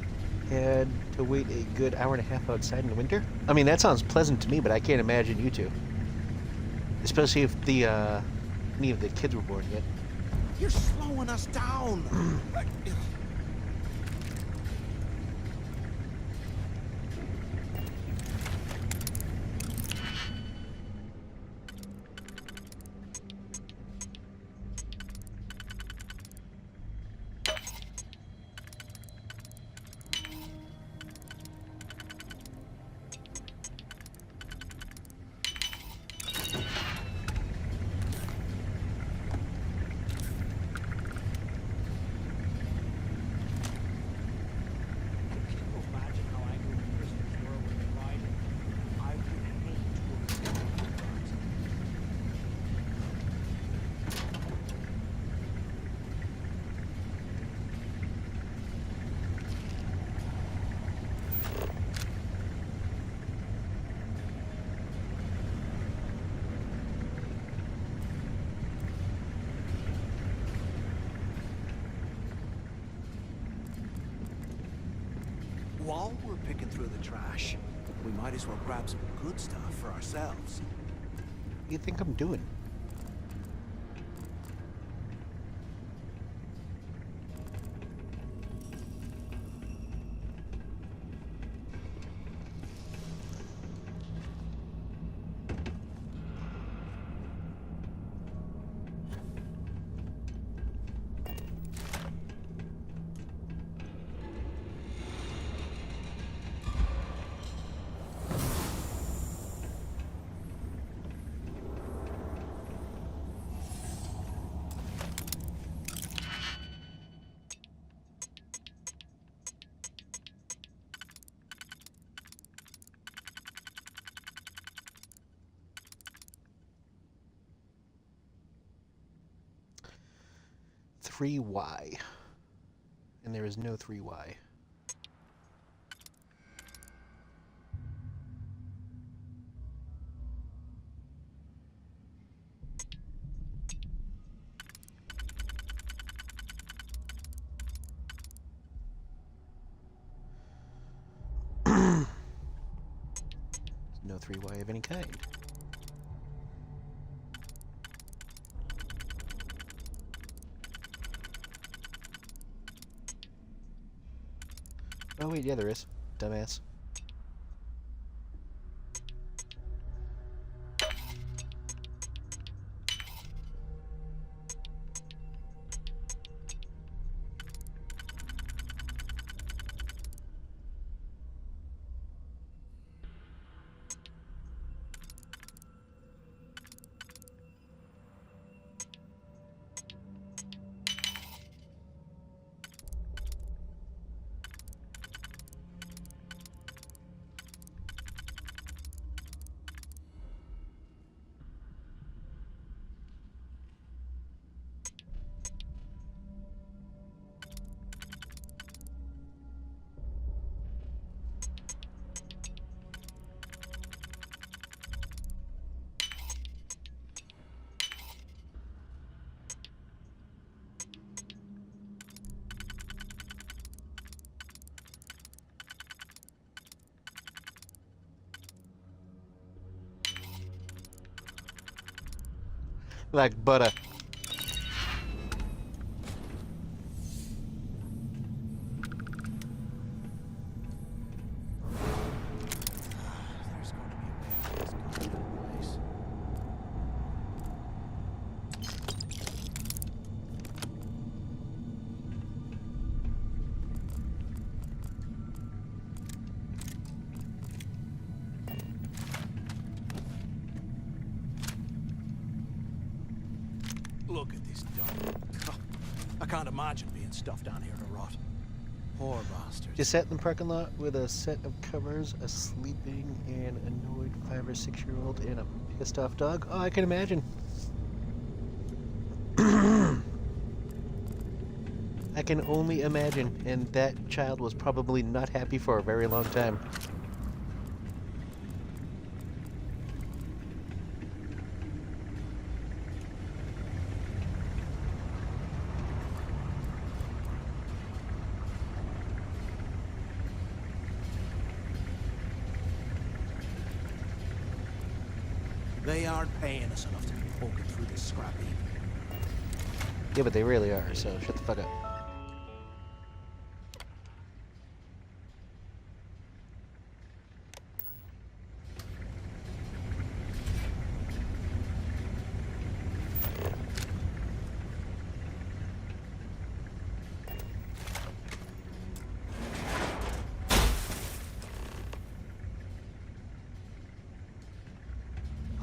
had to wait a good hour and a half outside in the winter. I mean, that sounds pleasant to me, but I can't imagine you two. Especially if the any of the kids were born yet. You're slowing us down. While we're picking through the trash, we might as well grab some good stuff for ourselves. What do you think I'm doing? 3Y. And there is no 3Y. No 3Y of any kind. Oh wait, yeah there is. Dumbass. Like butter. There's going to be a way out of this goddamn place. Look at this dump. I can't imagine being stuffed down here to rot. Poor bastards. Just sat in the parking lot with a set of covers, a sleeping and annoyed 5 or 6-year-old, and a pissed off dog. Oh, I can imagine. I can only imagine, and that child was probably not happy for a very long time. They aren't paying us enough to be poking through this scrap heap. Yeah, but they really are, so shut the fuck up.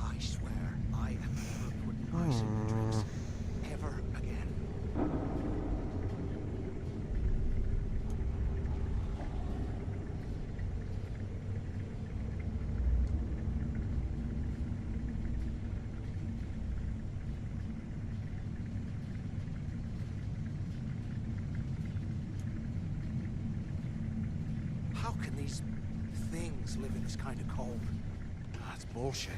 I swear, I am never putting ice in the drinks. Ever again. How can these things live in this kind of cold? That's bullshit.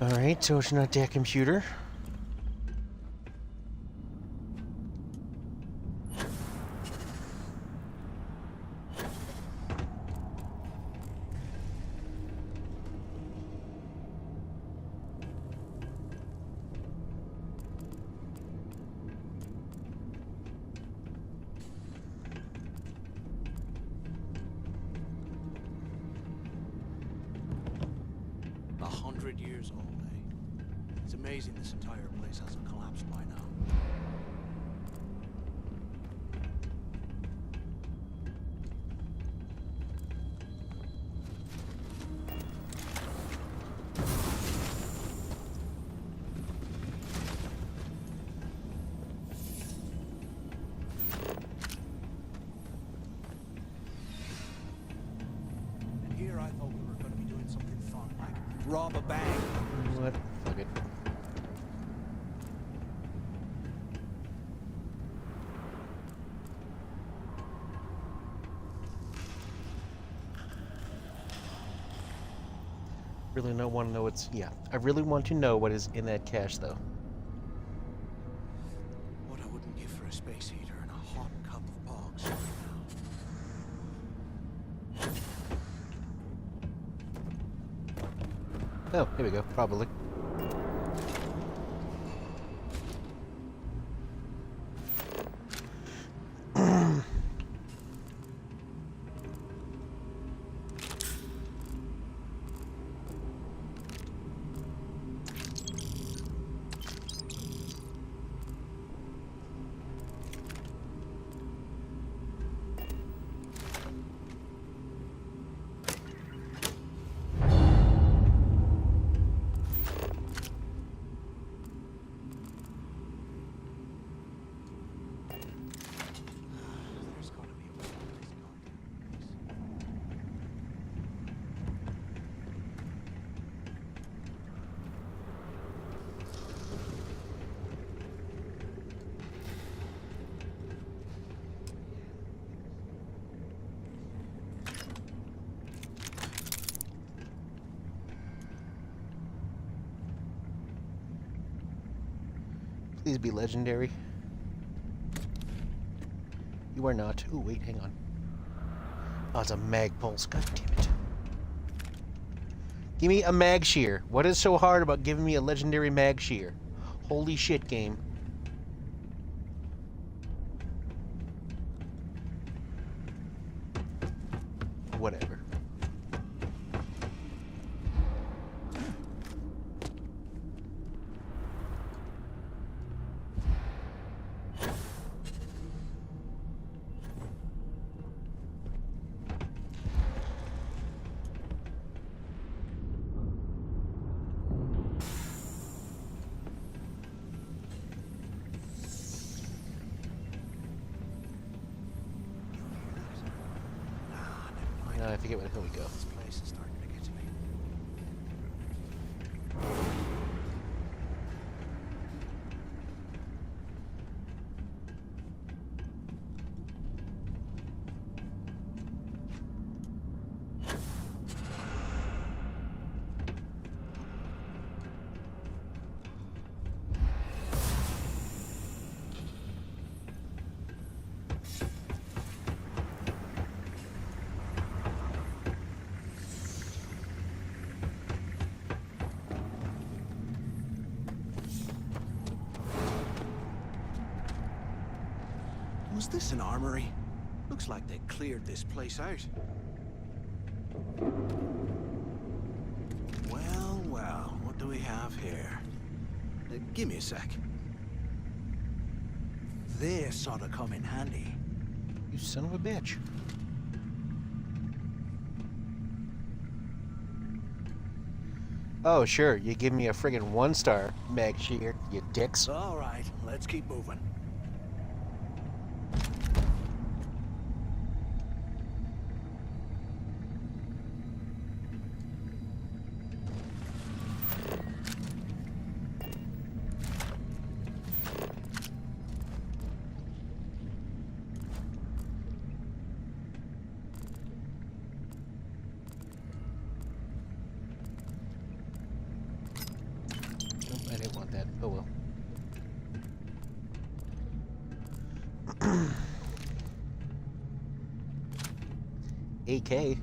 Alright, so it's not that computer. 100 years old, eh? It's amazing this entire place hasn't collapsed by now. And here I thought we were going to be doing something fun, like rob a bank. What? Fuck it. Really don't want to know what's... Yeah, I really want to know what is in that cache, though. What I wouldn't give for a space heater and a hot cup of bogs right now. Oh, here we go, probably. There's gotta be a way to place Please be legendary. You are not. Ooh, wait, hang on. Oh, it's a mag pulse. God damn it. Give me a mag shear. What is so hard about giving me a legendary mag shear? Holy shit, game. Whatever. I forget where the hell we go. This place is starting to get to me. Was this an armory? Looks like they cleared this place out. Well, well, what do we have here? Give me a sec. This ought to come in handy. You son of a bitch. Oh, sure. You give me a friggin' 1-star mag shear, you dicks. All right, let's keep moving. Nope, I didn't want that. Oh well. AK.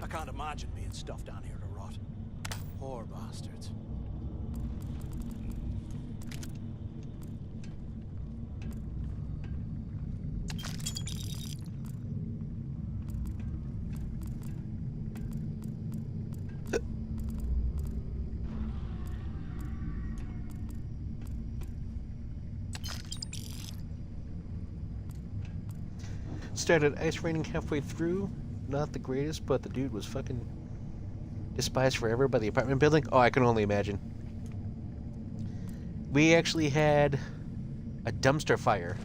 can't imagine being stuffed down here to rot. Poor bastards. Started ice raining halfway through. Not the greatest, but the dude was fucking despised forever by the apartment building. Oh, I can only imagine. We actually had a dumpster fire.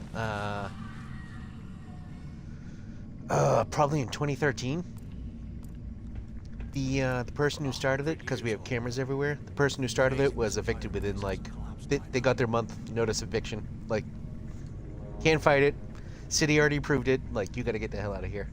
Probably in 2013. The person who started it, because we have cameras everywhere, the person who started it was evicted within, like, they got their month notice eviction. Like, can't fight it. City already approved it. Like, you gotta get the hell out of here.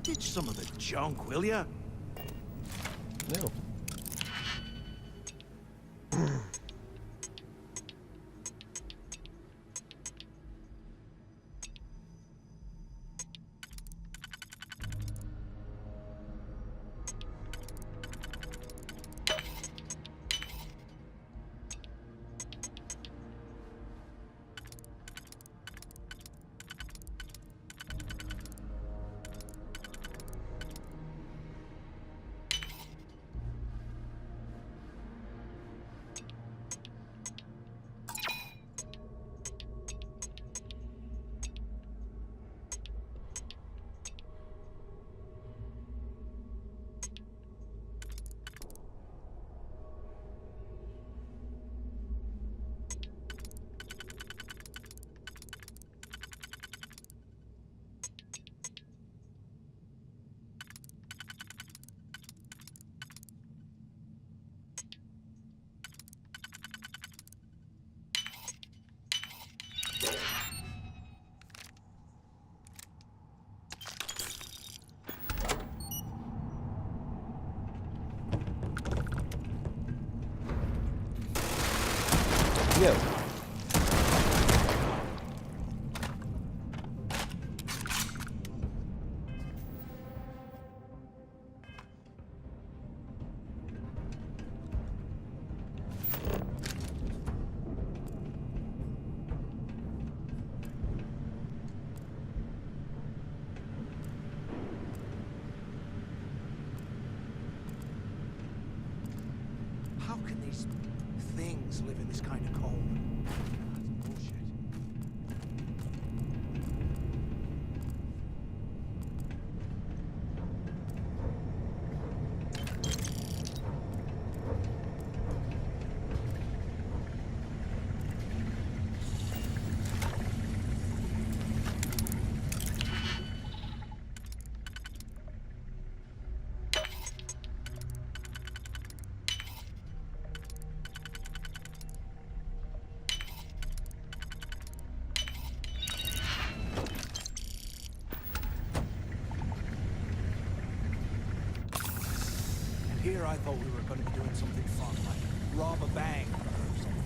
Ditch some of the junk, will ya? No. Yo. How can these things live in this kind of cold? That's bullshit. Here I thought we were going to be doing something fun, like rob a bank or something.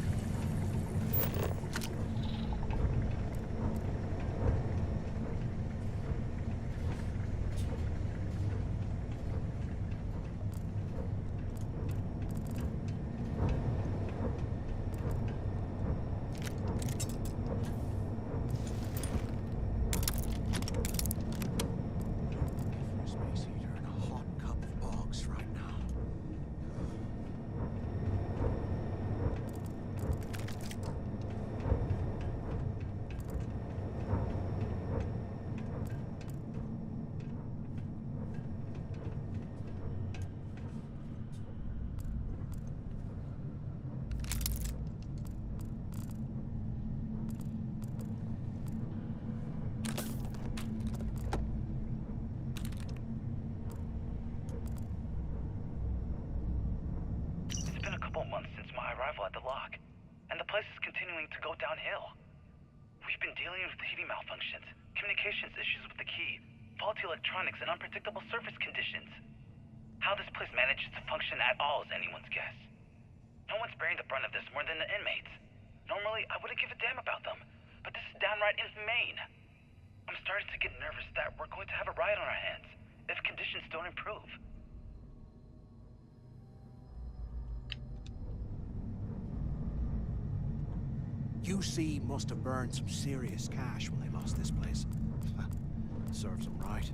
at the lock, and the place is continuing to go downhill. We've been dealing with heating malfunctions, communications issues with the key, faulty electronics, and unpredictable surface conditions. How this place manages to function at all is anyone's guess. No one's bearing the brunt of this more than the inmates. Normally, I wouldn't give a damn about them, but this is downright inhumane. I'm starting to get nervous that we're going to have a riot on our hands if conditions don't improve. UC must have burned some serious cash when they lost this place. Serves them right.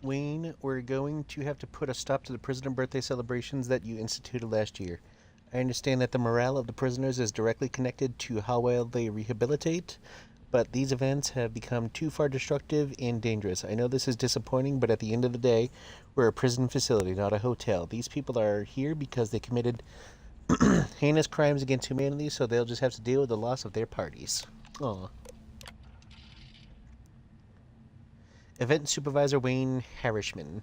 Wayne, we're going to have to put a stop to the prisoner birthday celebrations that you instituted last year. I understand that the morale of the prisoners is directly connected to how well they rehabilitate, but these events have become too far destructive and dangerous. I know this is disappointing, but at the end of the day, we're a prison facility, not a hotel. These people are here because they committed heinous crimes against humanity, so they'll just have to deal with the loss of their parties. Aw. Event Supervisor Wayne Harishman.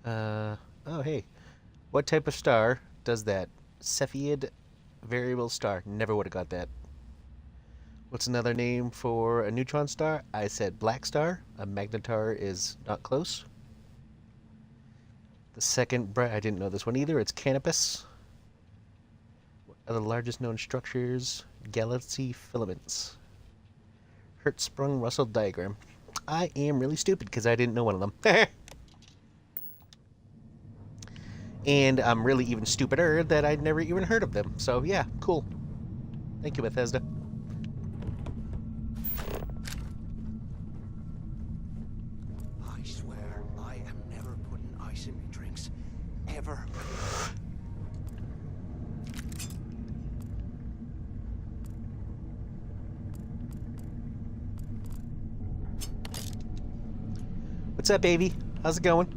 Oh hey. What type of star does that? Cepheid variable star. Never would have got that. What's another name for a neutron star? I said black star. A magnetar is not close. The second, I didn't know this one either. It's Canopus. What are the largest known structures? Galaxy filaments. Hertzsprung-Russell diagram. I am really stupid because I didn't know one of them. And I'm really even stupider that I'd never even heard of them. So yeah, cool. Thank you, Bethesda. I swear, I am never putting ice in my drinks. Ever. What's up, baby? How's it going?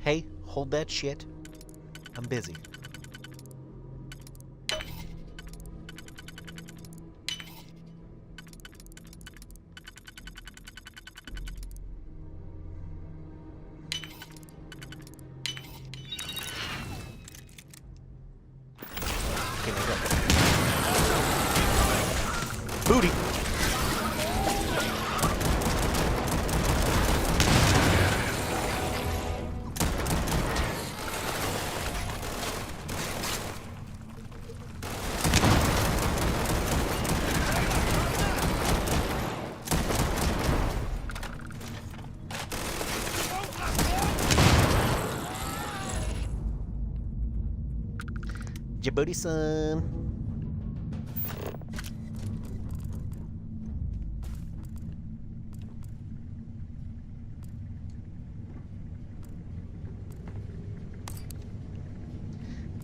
Hey, hold that shit. I'm busy. Booty. Djibouti-san.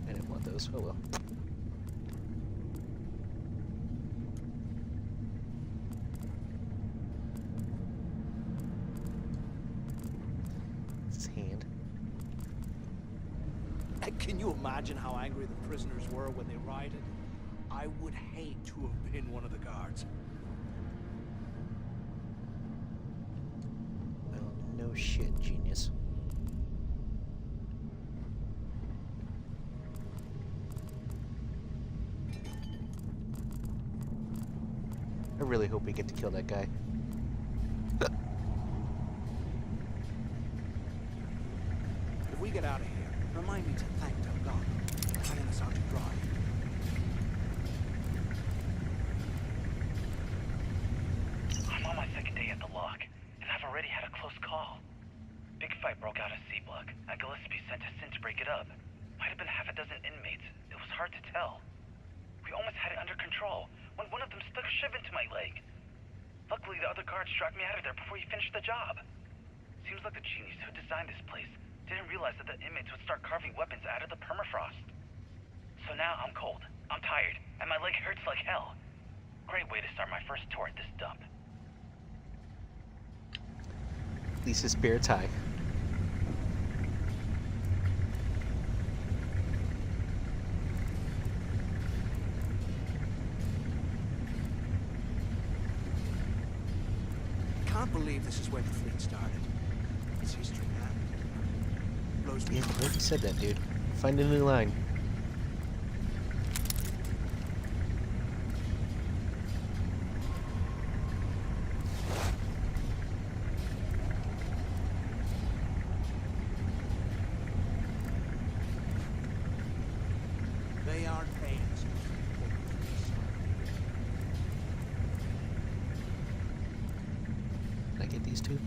I didn't want those. Oh well. It's his hand. Can you imagine how angry the prisoners were when they rioted? I would hate to have been one of the guards. Well, no shit, genius. I really hope we get to kill that guy. If we get out of here, remind me to thank Delgado for letting us out to dry. I'm on my second day at the lock, and I've already had a close call. Big fight broke out at C-Block, and Gillespie sent us in to break it up. Might have been half a dozen inmates. It was hard to tell. We almost had it under control when one of them a shiv into my leg. Luckily, the other guards dragged me out of there before he finished the job. Seems like the genius who designed this place didn't realize that the inmates would start carving weapons out of the permafrost. So now I'm cold, I'm tired, and my leg hurts like hell. Great way to start my first tour at this dump. At least his spirit's high. Can't believe this is where the fleet started. It's history now. Blows me Yeah, away. I already said that, dude. Find a new line. They aren't paying us. Can I get these two?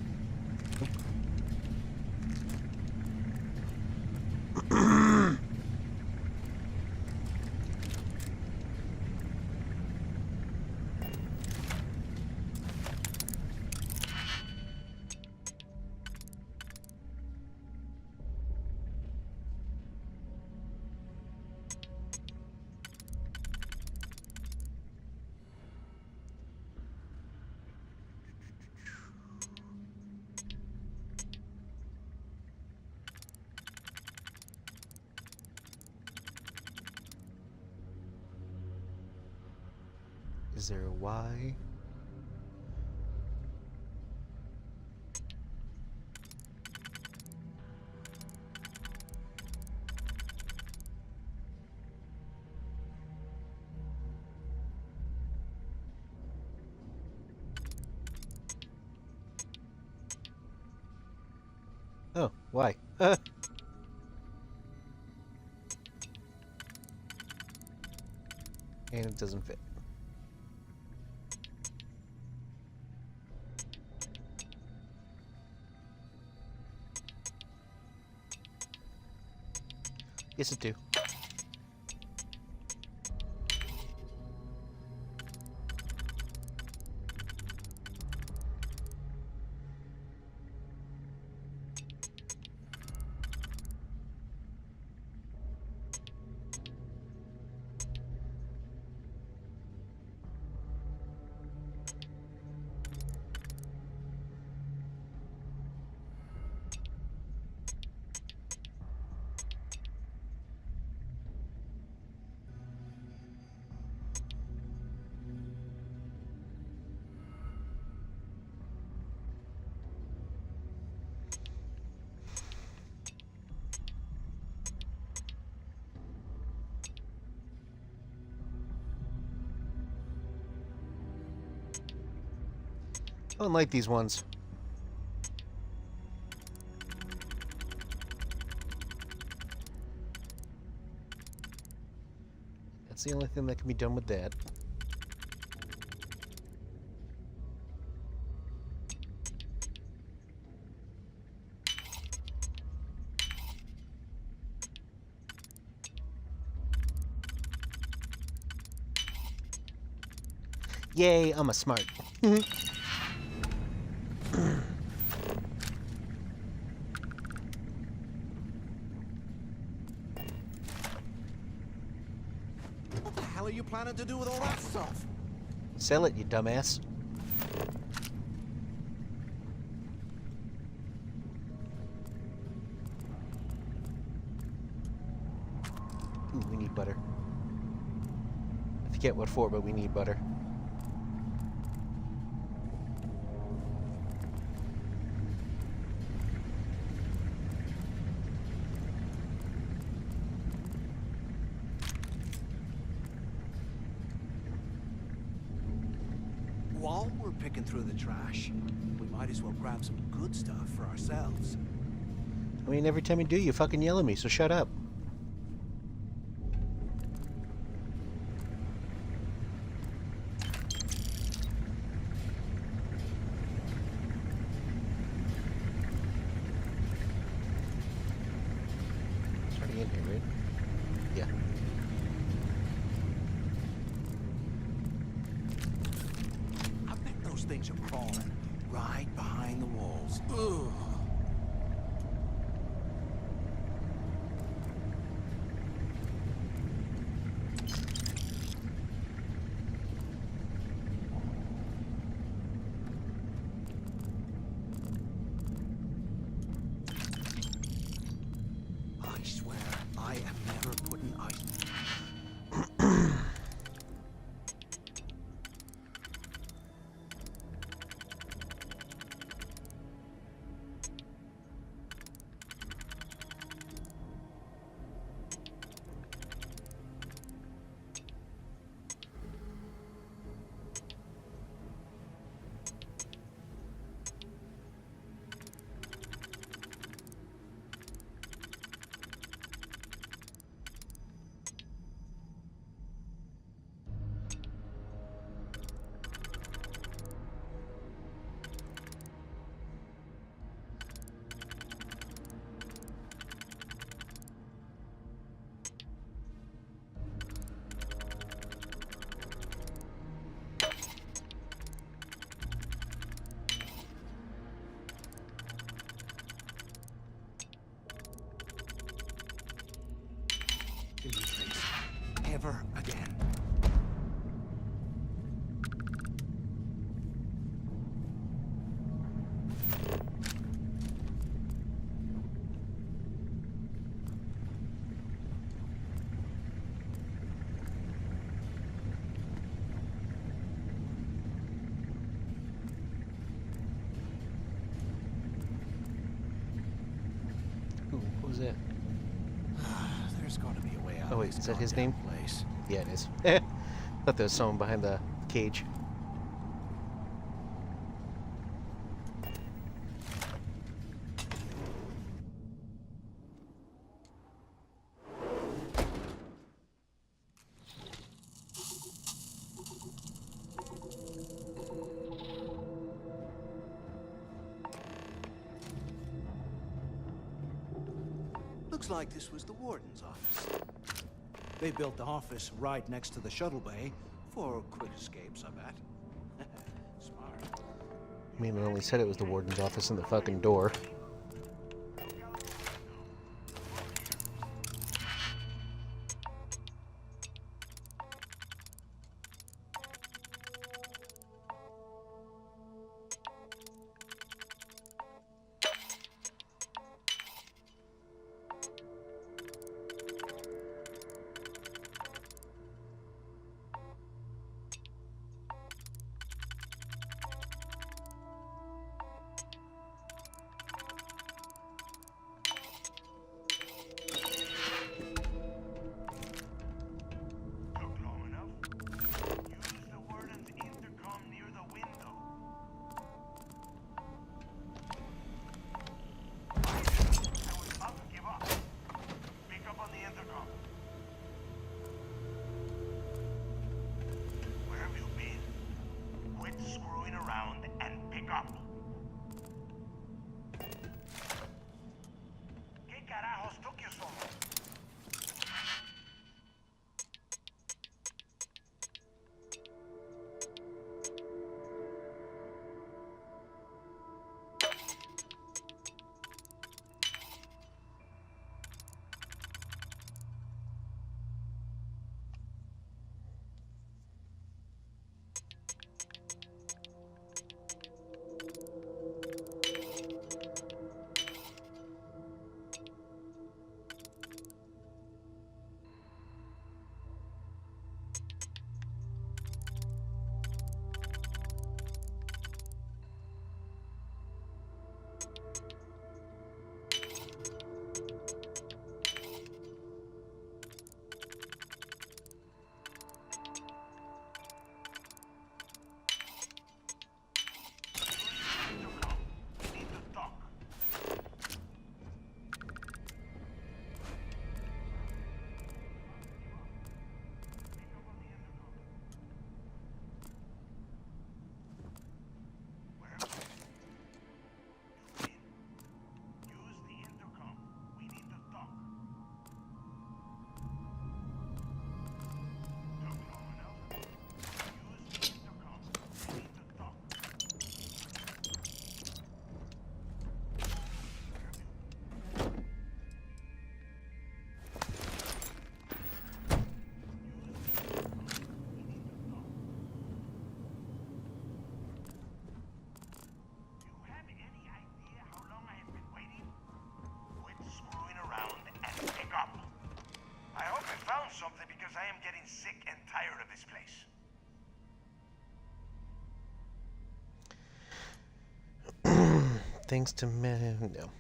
Is there a Y? Oh, why? And it doesn't fit. Yes, it do. I don't like these ones. That's the only thing that can be done with that. Yay, I'm a smart. What the hell are you planning to do with all that stuff? Sell it, you dumbass. Ooh, we need butter. I forget what for, but we need butter. While we're picking through the trash, we might as well grab some good stuff for ourselves. I mean, every time you do, you fucking yell at me, so shut up. It's already in here, right? Yeah. the walls. Ugh. I swear, I am never putting ice. Ever again. Ooh, what was that? There's got to be a way out. Oh of wait, this is that his goddamn name? Place. Yeah, it is. Thought there was someone behind the cage. Looks like this was the warden's office. They built the office right next to the shuttle bay for quick escapes, I bet. Smart. I mean, it only said it was the warden's office in the fucking door. sick and tired of this place. Thanks to me. No.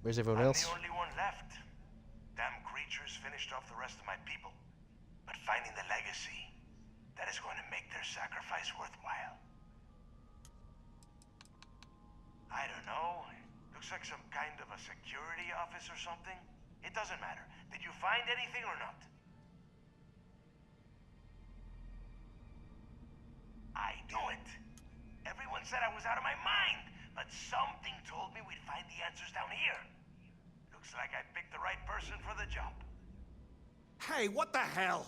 Where's everyone I'm else? the only one left. Damn creatures finished off the rest of my people. But finding the legacy, that is going to make their sacrifice worthwhile. I don't know. Looks like some kind of a security office or something. It doesn't matter. Did you find anything or not? I knew it. Everyone said I was out of my mind, but something told me we'd find the answers down here. Looks like I picked the right person for the job. Hey, what the hell?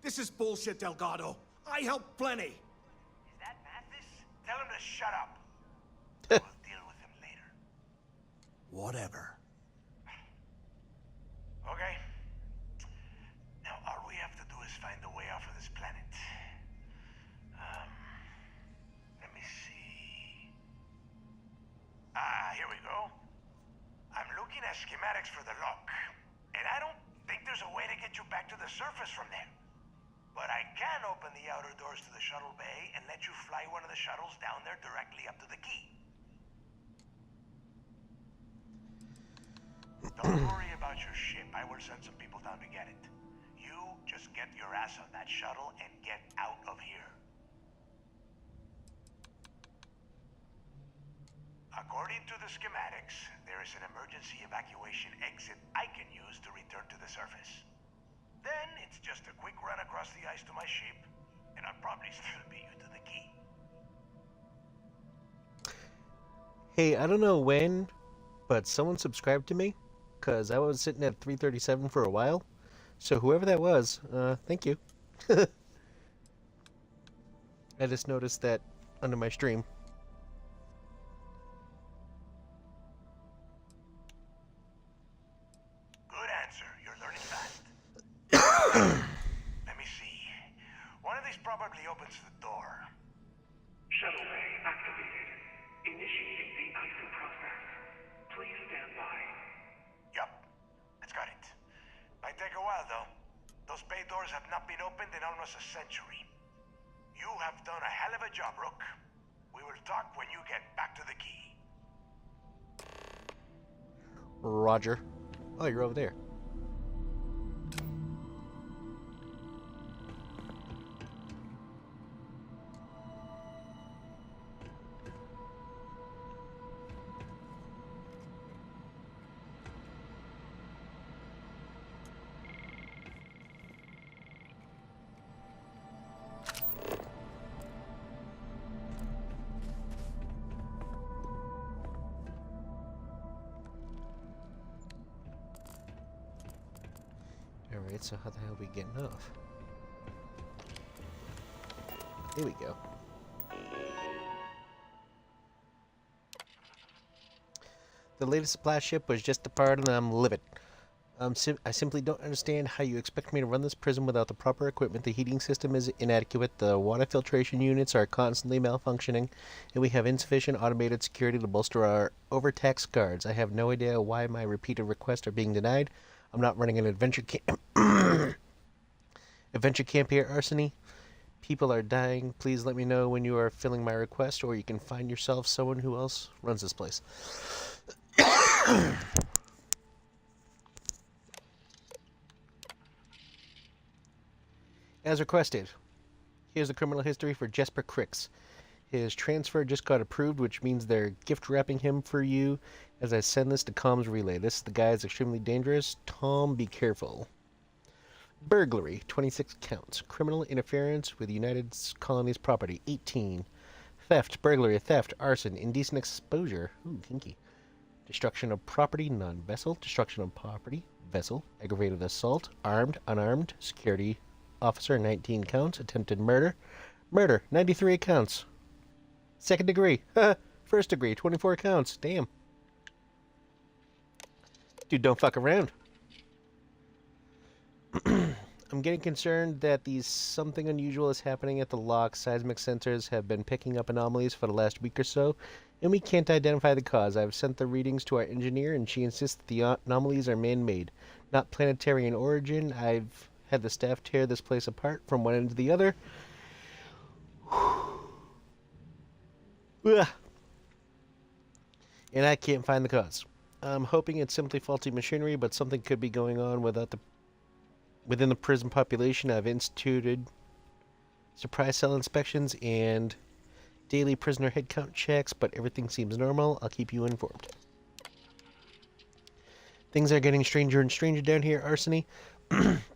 This is bullshit, Delgado. I helped plenty. Is that Mathis? Tell him to shut up. We'll deal with him later. Whatever. Okay. Now all we have to do is find a way off of this planet. Let me see. Here we go. I'm looking at schematics for the lock, and I don't think there's a way to get you back to the surface from there. But I can open the outer doors to the shuttle bay and let you fly one of the shuttles down there directly up to the key. Don't worry about your ship. I will send some people down to get it. You just get your ass on that shuttle and get out of here. According to the schematics, there is an emergency evacuation exit I can use to return to the surface. Then it's just a quick run across the ice to my ship, and I'll probably still beat you to the key. Hey, I don't know when, but someone subscribed to me, because I was sitting at 337 for a while. So whoever that was, thank you. I just noticed that under my stream. Good answer. You're learning fast. Let me see. One of these probably opens the door. Shuttle bay activated. Initiating the icing process. Please stand by. Yup. It's got it. Might take a while, though. Those bay doors have not been opened in almost a century. You have done a hell of a job, Rook. We will talk when you get back to the key. Roger. Oh, you're over there. Alright, so how the hell are we getting off? Here we go. The latest supply ship was just departed and I'm livid. I simply don't understand how you expect me to run this prison without the proper equipment. The heating system is inadequate, the water filtration units are constantly malfunctioning, and we have insufficient automated security to bolster our overtaxed guards. I have no idea why my repeated requests are being denied. I'm not running an adventure camp. Adventure camp here, Arseny. People are dying. Please let me know when you are filling my request, or you can find yourself someone who else runs this place. As requested, here's the criminal history for Jesper Crix. His transfer just got approved, which means they're gift wrapping him for you as I send this to Comms Relay. This the guy is extremely dangerous. Tom, be careful. Burglary, 26 counts. Criminal interference with United Colonies property, 18. Theft, burglary, theft, arson, indecent exposure. Ooh, kinky. Destruction of property, non-vessel. Destruction of property, vessel. Aggravated assault, armed, unarmed. Security officer, 19 counts. Attempted murder. Murder, 93 counts. Second degree. First degree, 24 counts. Damn. Dude, don't fuck around. I'm getting concerned that something unusual is happening at the lock. Seismic sensors have been picking up anomalies for the last week or so, and we can't identify the cause. I've sent the readings to our engineer, and she insists that the anomalies are man-made, not planetary in origin. I've had the staff tear this place apart from one end to the other. Ugh. And I can't find the cause. I'm hoping it's simply faulty machinery, but something could be going on within the prison population. I've instituted surprise cell inspections and daily prisoner headcount checks, but everything seems normal. I'll keep you informed. Things are getting stranger and stranger down here, Arseny.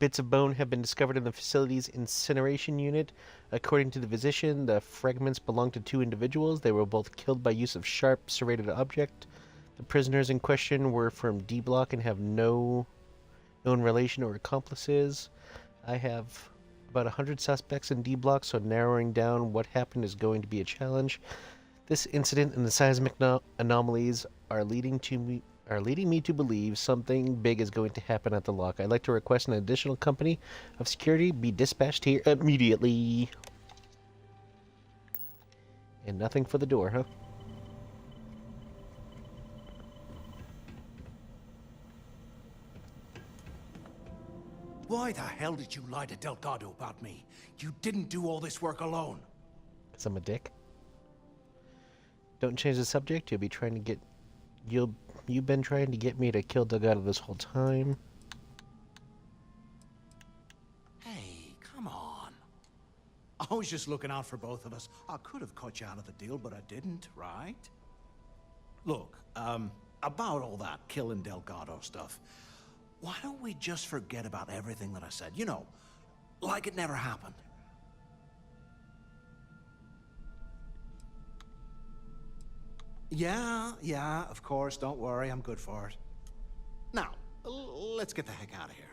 Bits of bone have been discovered in the facility's incineration unit. According to the physician, the fragments belong to 2 individuals. They were both killed by use of sharp, serrated object. The prisoners in question were from D Block and have no known relation or accomplices. I have about 100 suspects in D Block, so narrowing down what happened is going to be a challenge. This incident and the seismic anomalies are leading me to believe something big is going to happen at the lock. I'd like to request an additional company of security be dispatched here immediately. And nothing for the door, huh? Why the hell did you lie to Delgado about me? You didn't do all this work alone. 'Cause I'm a dick. Don't change the subject. You've been trying to get me to kill Delgado this whole time. Hey, come on. I was just looking out for both of us. I could have cut you out of the deal, but I didn't, right? Look, about all that killing Delgado stuff, why don't we just forget about everything that I said? You know, like it never happened. Yeah, of course, don't worry, I'm good for it. Now, let's get the heck out of here.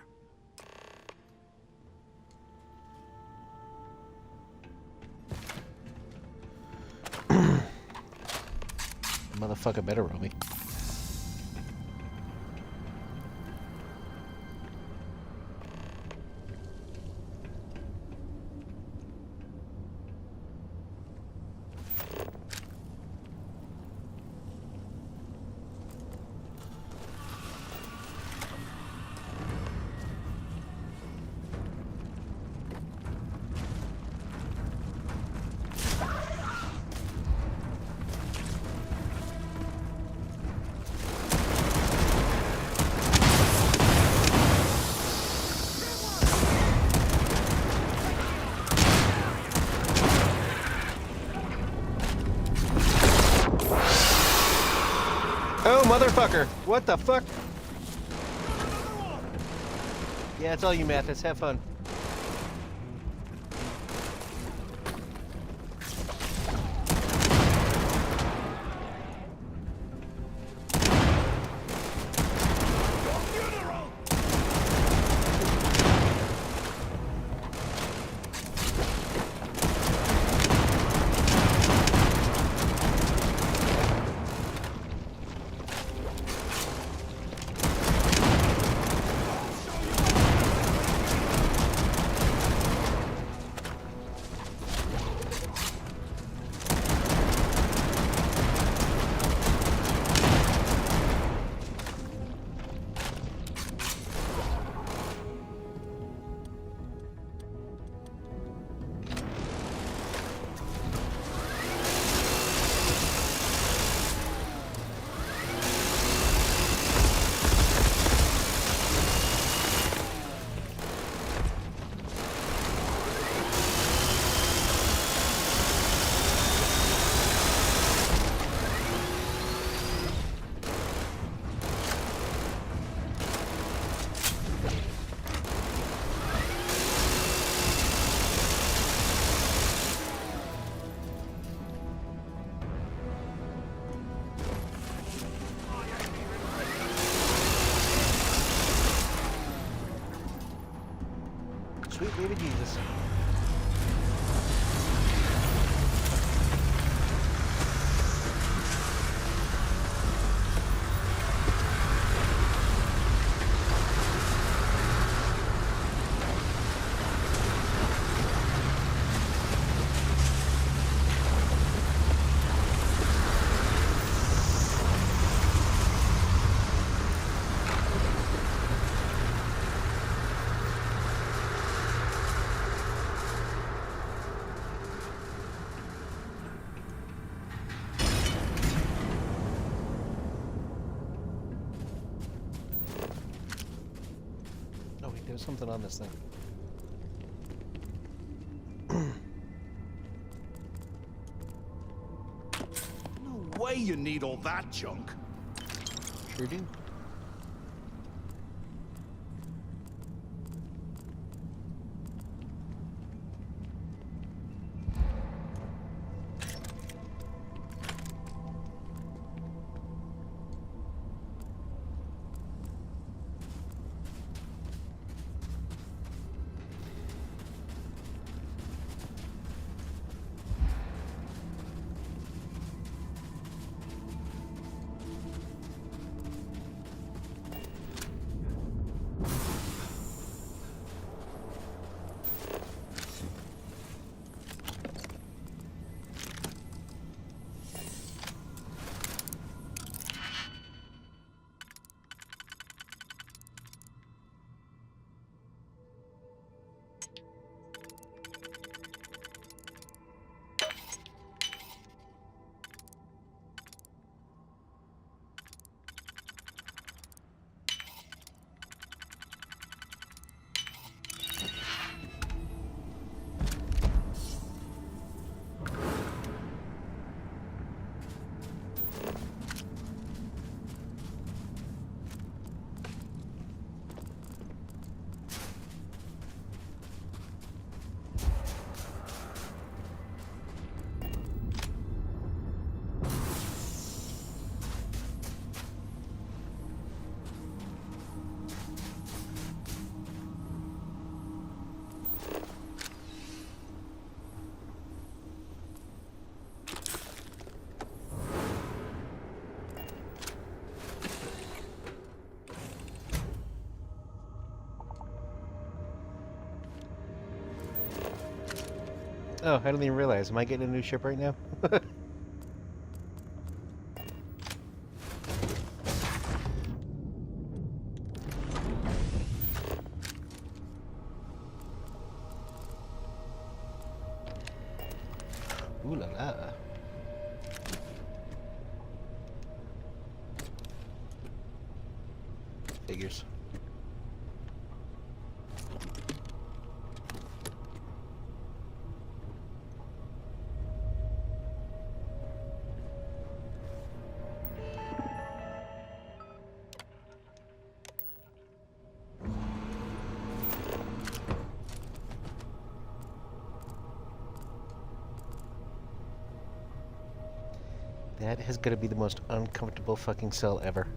Motherfucker better roll me. Oh, motherfucker! What the fuck? Yeah, it's all you, Mathis. Have fun. Sweet baby Jesus. something on this thing. No way you need all that junk. Sure do. Oh, I didn't even realize. Am I getting a new ship right now? Ooh la la. Figures. That is gonna be the most uncomfortable fucking cell ever.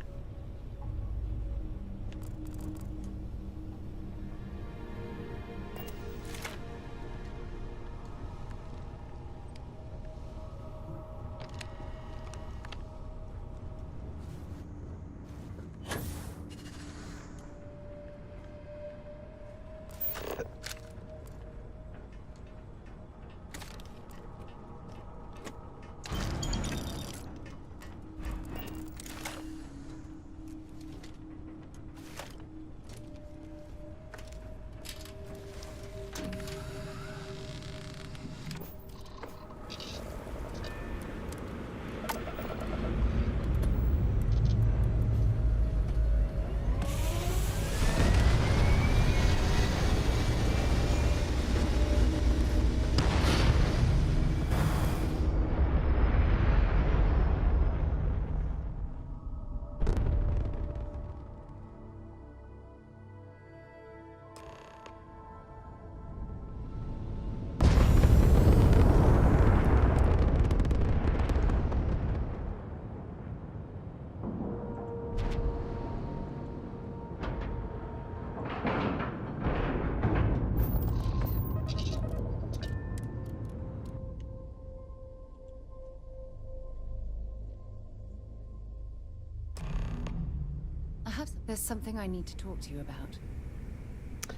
There's something I need to talk to you about.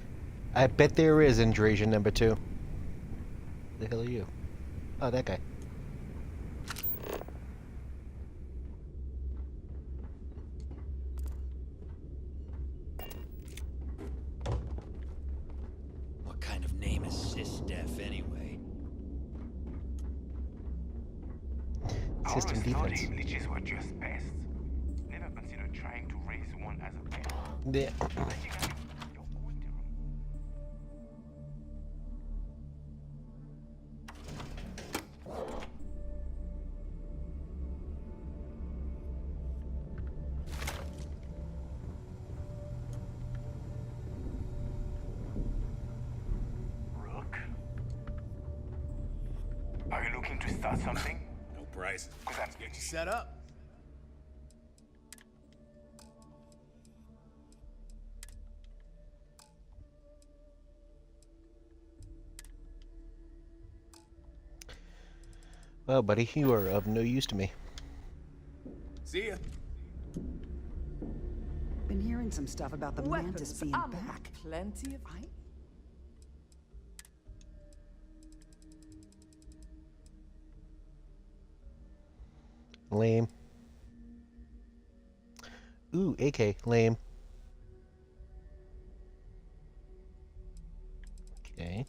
I bet there is, Indrasian number 2. The hell are you? Oh, that guy. What kind of name is Sysdef anyway? System defense. Liches were just pests. Never considered trying to raise one as a pet. Yeah. Unless you can your own Start something? No price. Let's Get you set up. Well, buddy, you are of no use to me. See ya. Been hearing some stuff about the Mantis being back. Plenty of right? Lame. Ooh, AK, lame. Okay.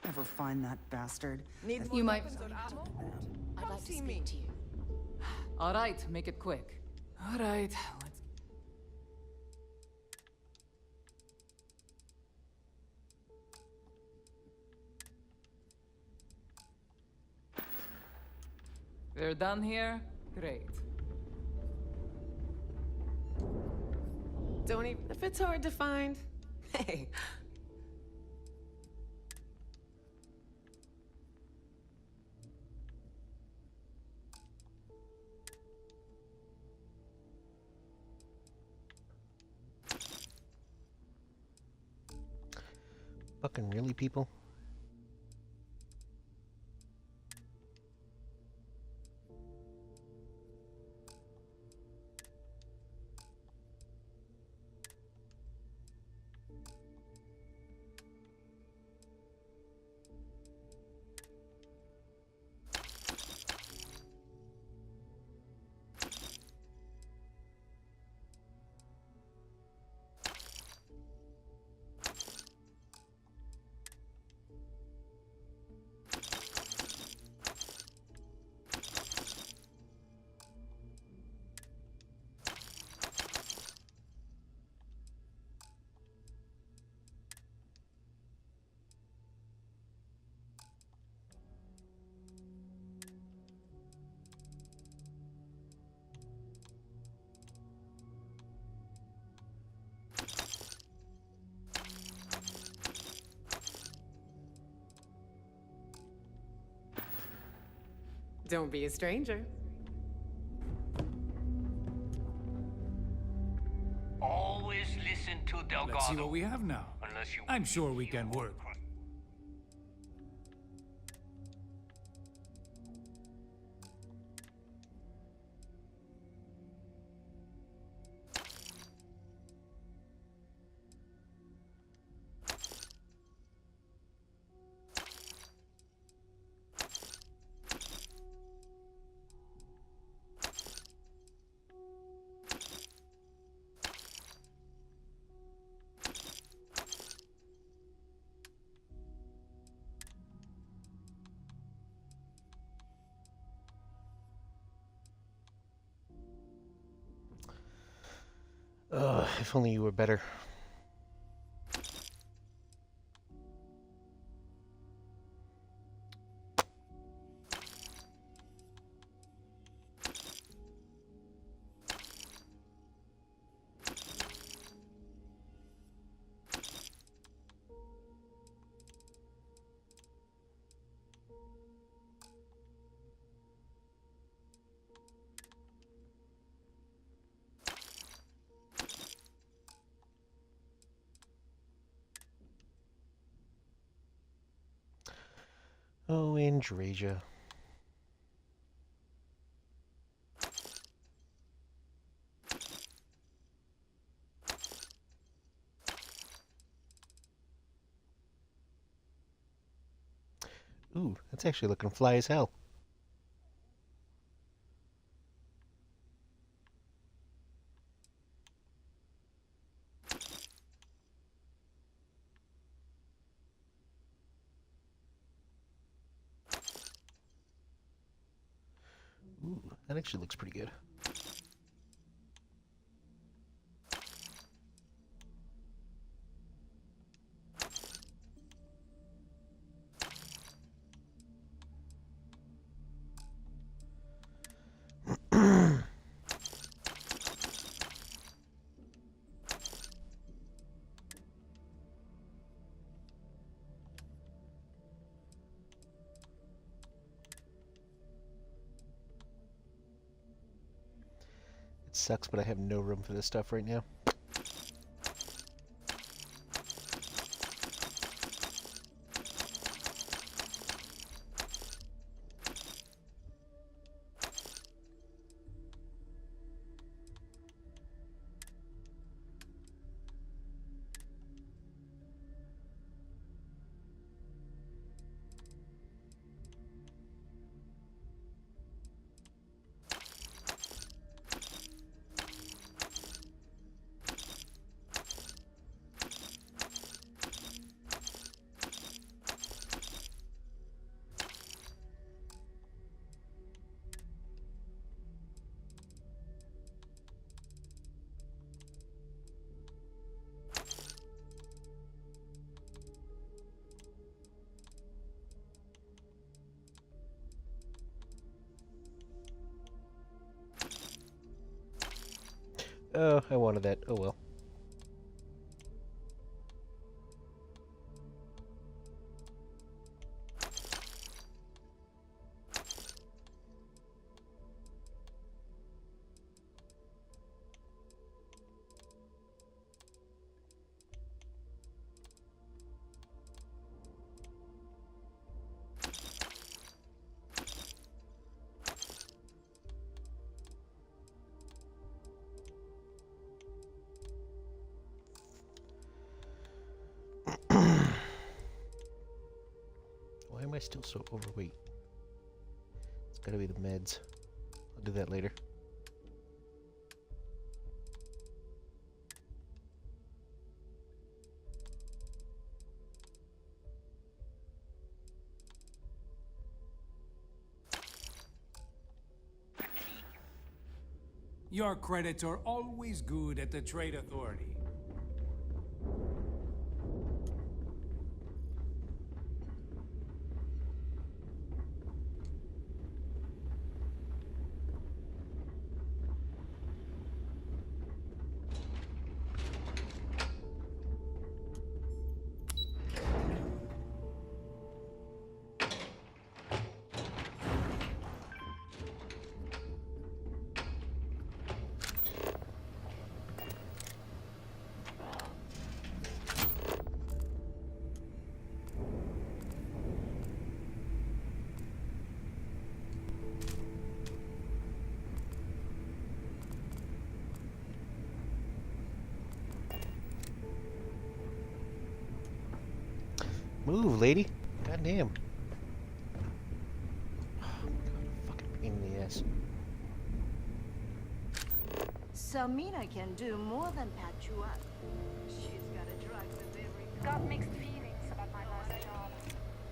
Ever find that bastard? Need You might. I'd like to speak to you. All right, make it quick. All right, let's. We're done here? Great. Don't even if it's hard to find. Hey. Fucking really, people? Don't be a stranger. Always listen to Delgado. Let's see what we have now. Unless you I'm sure we can work. If only you were better. Oh, Andrasia. Ooh, that's actually looking fly as hell. Ooh, that actually looks pretty good. It sucks, but I have no room for this stuff right now. Oh, I wanted that. Oh well. Why am I still so overweight? It's gotta be the meds. I'll do that later. Your credits are always good at the Trade Authority. Move, lady. Goddamn. Oh, God, fucking pain in the ass. Samina can do more than pat you up. She's got a drug with every... Got mixed feelings about my last job.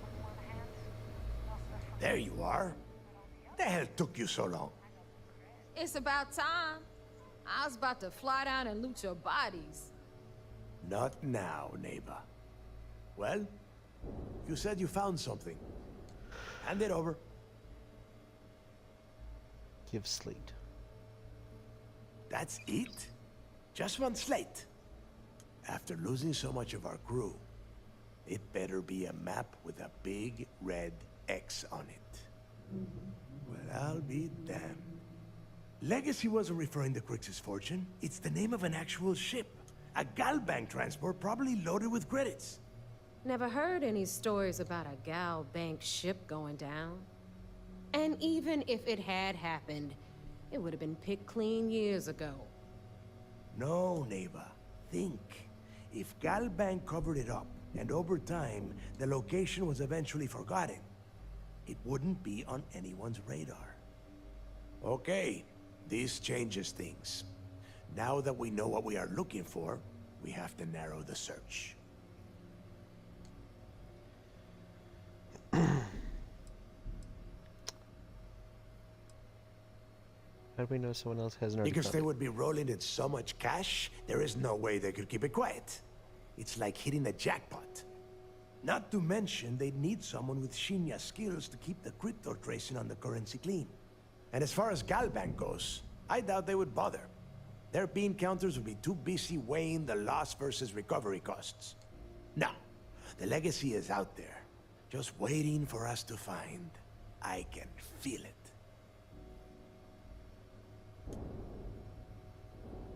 On one hand, lost the There you are. What the hell took you so long? It's about time. I was about to fly down and loot your bodies. Not now, neighbor. Well, you said you found something. Hand it over. Give slate. That's it? Just one slate? After losing so much of our crew, it better be a map with a big red X on it. Well, I'll be damned. Legacy wasn't referring to Crix's fortune. It's the name of an actual ship. A Galbank transport probably loaded with credits. Never heard any stories about a Gal Bank ship going down. And even if it had happened, it would have been picked clean years ago. No, Neva. Think. If Gal Bank covered it up, and over time, the location was eventually forgotten, it wouldn't be on anyone's radar. Okay, this changes things. Now that we know what we are looking for, we have to narrow the search. How do we know someone else hasn't already Because found they it? would be rolling in so much cash, there is no way they could keep it quiet. It's like hitting the jackpot. Not to mention, they'd need someone with Shinya's skills to keep the crypto tracing on the currency clean. And as far as Galbank goes, I doubt they would bother. Their bean counters would be too busy weighing the loss versus recovery costs. No, the legacy is out there, just waiting for us to find. I can feel it.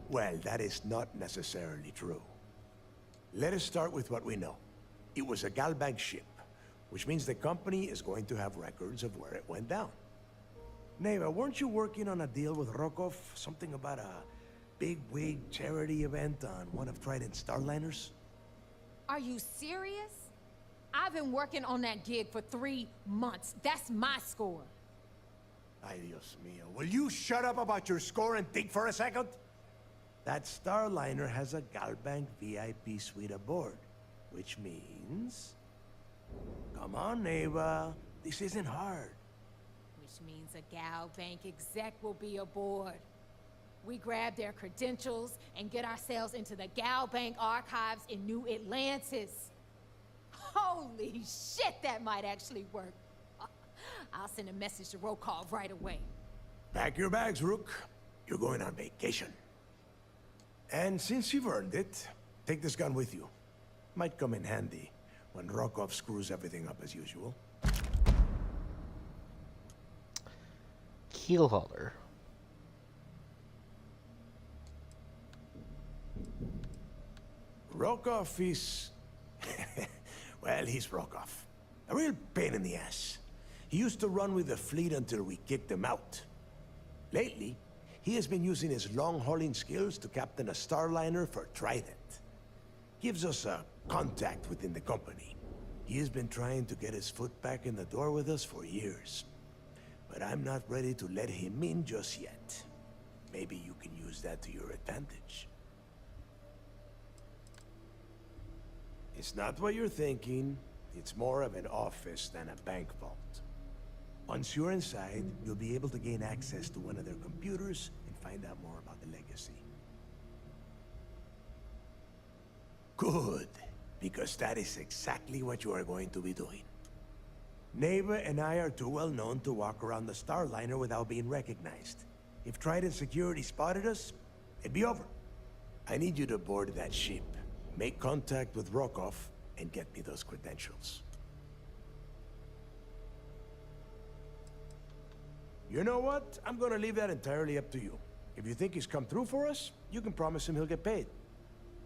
Well, that is not necessarily true. Let us start with what we know. It was a Galbank ship, which means the company is going to have records of where it went down. Neva, weren't you working on a deal with Rokov? Something about a big-wig charity event on one of Trident's Starliners? Are you serious? I've been working on that gig for 3 months. That's my score. Ay, Dios mío. Will you shut up about your score and think for a second? That Starliner has a Galbank VIP suite aboard, which means... Come on, Neva. This isn't hard. Which means a Gal Bank exec will be aboard. We grab their credentials and get ourselves into the Gal Bank archives in New Atlantis. Holy shit, that might actually work. I'll send a message to Rokov right away. Pack your bags, Rook. You're going on vacation. And since you've earned it, take this gun with you. Might come in handy when Rokov screws everything up as usual. Keel hauler. Rokov is... well, he's Rokov. A real pain in the ass. He used to run with the fleet until we kicked him out. Lately, he has been using his long-hauling skills to captain a Starliner for Trident. Gives us a contact within the company. He has been trying to get his foot back in the door with us for years. But I'm not ready to let him in just yet. Maybe you can use that to your advantage. It's not what you're thinking. It's more of an office than a bank vault. Once you're inside, you'll be able to gain access to one of their computers and find out more about the legacy. Good, because that is exactly what you are going to be doing. Neva and I are too well known to walk around the Starliner without being recognized. If Trident Security spotted us, it'd be over. I need you to board that ship, make contact with Rokov, and get me those credentials. You know what? I'm gonna leave that entirely up to you. If you think he's come through for us, you can promise him he'll get paid.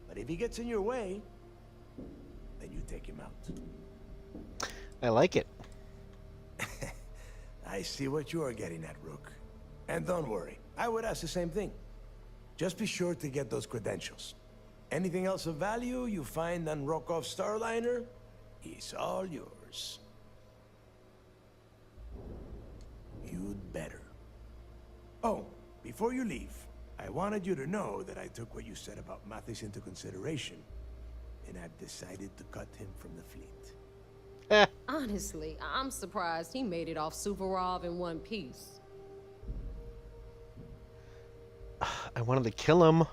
But if he gets in your way, then you take him out. I like it. I see what you are getting at, Rook. And don't worry, I would ask the same thing. Just be sure to get those credentials. Anything else of value you find on Rokov's Starliner is all yours. You'd better. Oh, before you leave, I wanted you to know that I took what you said about Mathis into consideration, and I've decided to cut him from the fleet. Honestly, I'm surprised he made it off Suvorov in one piece. I wanted to kill him.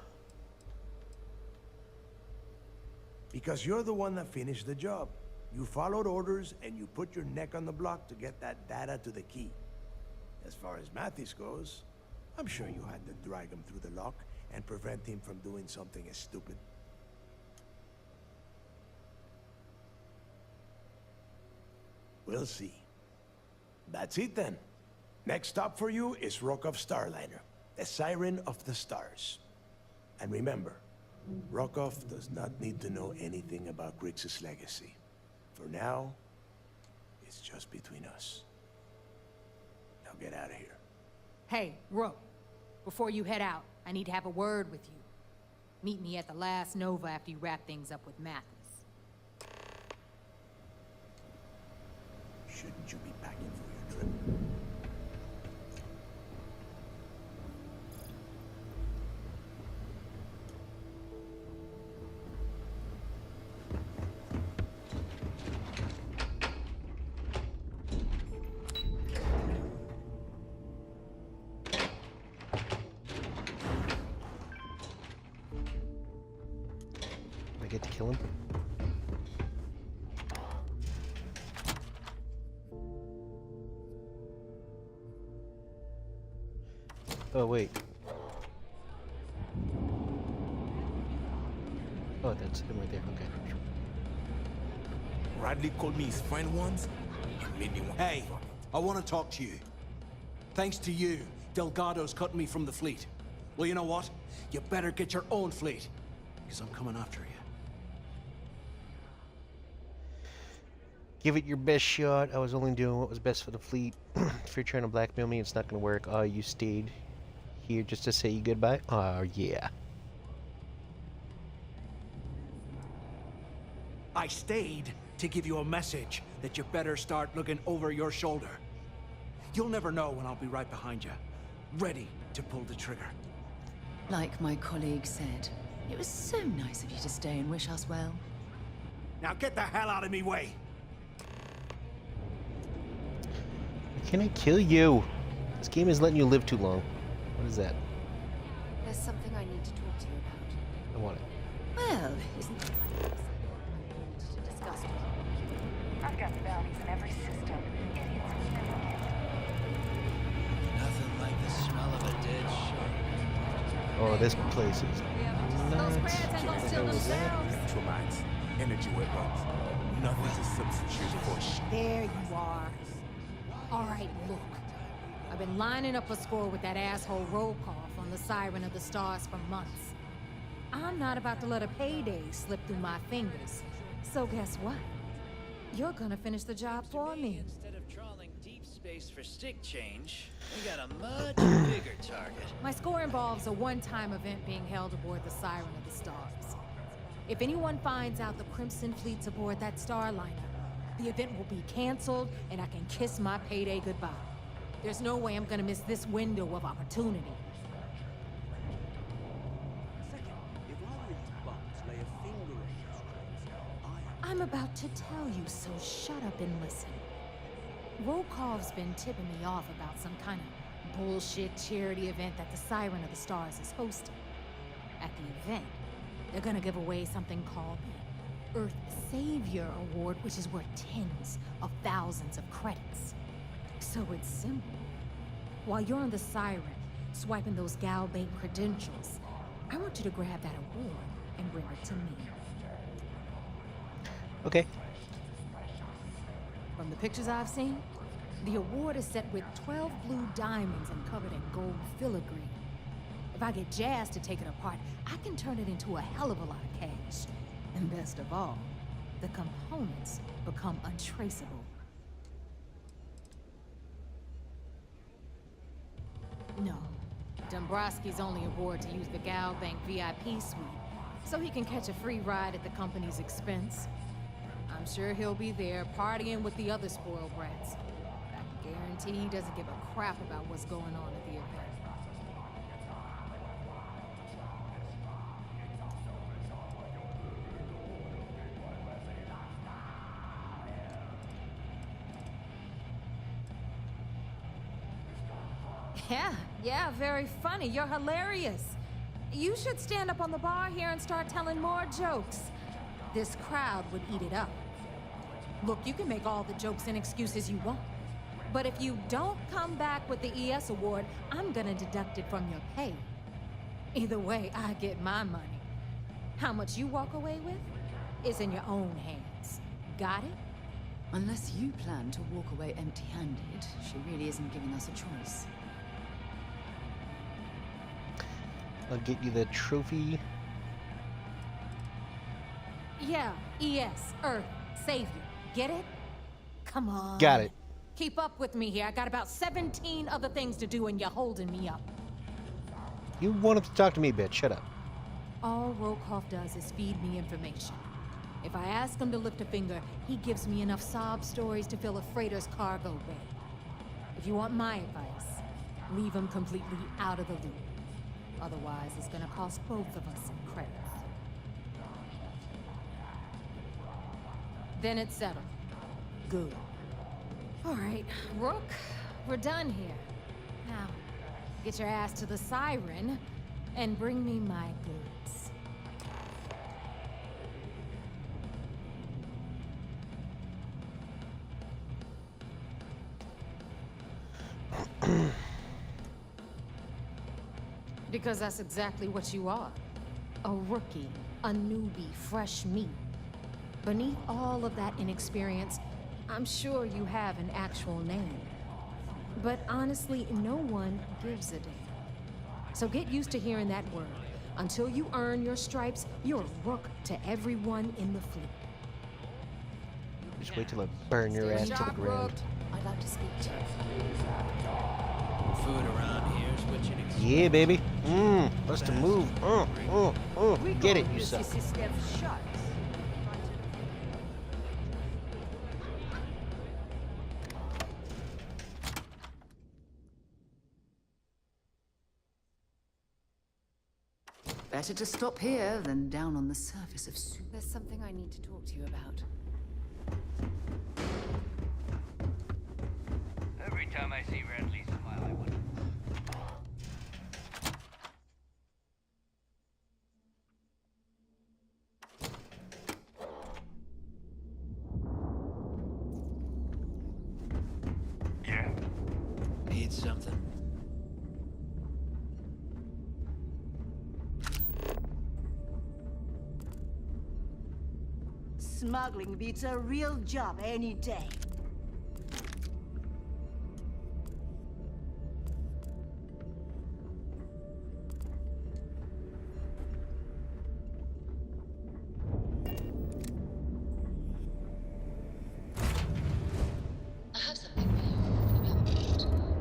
Because you're the one that finished the job. You followed orders and you put your neck on the block to get that data to the key. As far as Mathis goes, I'm sure you had to drag him through the lock and prevent him from doing something as stupid. We'll see. That's it then. Next stop for you is Rokov Starliner, the Siren of the Stars. And remember, Rokov does not need to know anything about Grixis legacy. For now, it's just between us. Now get out of here. Hey, Rook. Before you head out, I need to have a word with you. Meet me at the last Nova after you wrap things up with Mathis. Shouldn't you be packing for your trip? I get to kill him? Oh, wait. Oh, that's him right there. Okay. Radley called me his friend once and made me want. Hey, I want to talk to you. Thanks to you, Delgado's cutting me from the fleet. Well, you know what? You better get your own fleet, because I'm coming after you. Give it your best shot. I was only doing what was best for the fleet. If you're trying to blackmail me, it's not going to work. Oh, you stayed here just to say goodbye? Oh, yeah. I stayed to give you a message that you better start looking over your shoulder. You'll never know when I'll be right behind you, ready to pull the trigger. Like my colleague said, it was so nice of you to stay and wish us well. Now get the hell out of me way! Can I kill you? This game is letting you live too long. What is that? There's something I need to talk to you about. I want it. Well, isn't it to discuss with you? I've got bounties in every system. Idiots are thinking. Nothing like the smell of a dead shark. Oh, this place is nuts. Electromags, energy weapons. Nothing's a substitute for shit. There you are. All right, look. I've been lining up a score with that asshole roll call on the Siren of the Stars for months. I'm not about to let a payday slip through my fingers. So guess what? You're gonna finish the job for me. Instead of trawling deep space for stick change, we got a much bigger target. My score involves a one-time event being held aboard the Siren of the Stars. If anyone finds out the Crimson Fleet's aboard that starliner, the event will be canceled and I can kiss my payday goodbye. There's no way I'm gonna miss this window of opportunity. I'm about to tell you, so shut up and listen. Rokov's been tipping me off about some kind of bullshit charity event that the Siren of the Stars is hosting. At the event, they're gonna give away something called the Earth Savior Award, which is worth tens of thousands of credits. So it's simple. While you're on the Siren, swiping those Gal Bank credentials, I want you to grab that award and bring it to me. Okay. From the pictures I've seen, the award is set with 12 blue diamonds and covered in gold filigree. If I get Jazz to take it apart, I can turn it into a hell of a lot of cash. And best of all, the components become untraceable. No, Dombrowski's only aboard to use the Gal Bank VIP suite, so he can catch a free ride at the company's expense. I'm sure he'll be there partying with the other spoiled brats. I can guarantee he doesn't give a crap about what's going on at the event. Yeah, very funny. You're hilarious. You should stand up on the bar here and start telling more jokes. This crowd would eat it up. Look, you can make all the jokes and excuses you want. But if you don't come back with the ES award, I'm gonna deduct it from your pay. Either way, I get my money. How much you walk away with is in your own hands. Got it? Unless you plan to walk away empty-handed, she really isn't giving us a choice. I'll get you the trophy. Yeah, ES, Earth, Savior. Get it? Come on. Got it. Keep up with me here. I got about 17 other things to do and you're holding me up. You wanted to talk to me, bitch. Shut up. All Rokoff does is feed me information. If I ask him to lift a finger, he gives me enough sob stories to fill a freighter's cargo bay. If you want my advice, leave him completely out of the loop. Otherwise, it's gonna cost both of us some credits. Then it's settled. Good. All right, Rook, we're done here. Now, get your ass to the siren and bring me my goods. Because that's exactly what you are. A rookie, a newbie, fresh meat. Beneath all of that inexperience, I'm sure you have an actual name. But honestly, no one gives a damn. So get used to hearing that word. Until you earn your stripes, you're a rook to everyone in the fleet. Just wait till I burn your ass to the ground. I'd like to speak to you. Food around here is what you'd expect. Yeah, baby. Bust a move. Get it, you suck. Better to stop here than down on the surface of soup. There's something I need to talk to you about. Every time I see Radley smile, I wonder. Yeah? Need something? Smuggling beats a real job any day. I have something for you if you have a moment.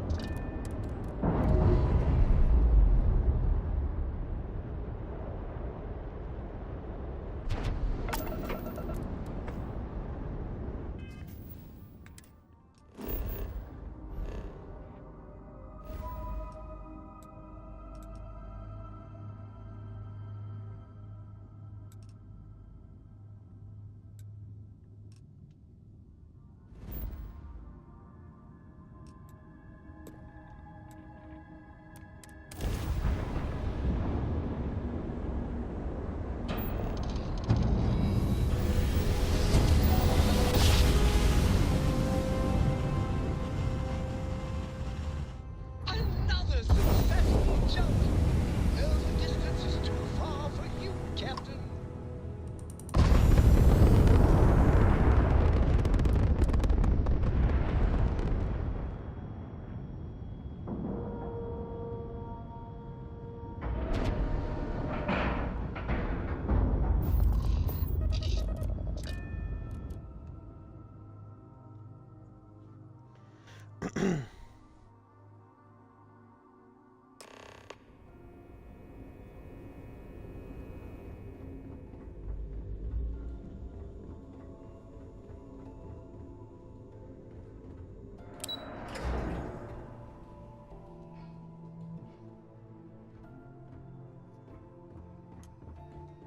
Another successful jump! Though the distance is too far for you, Captain.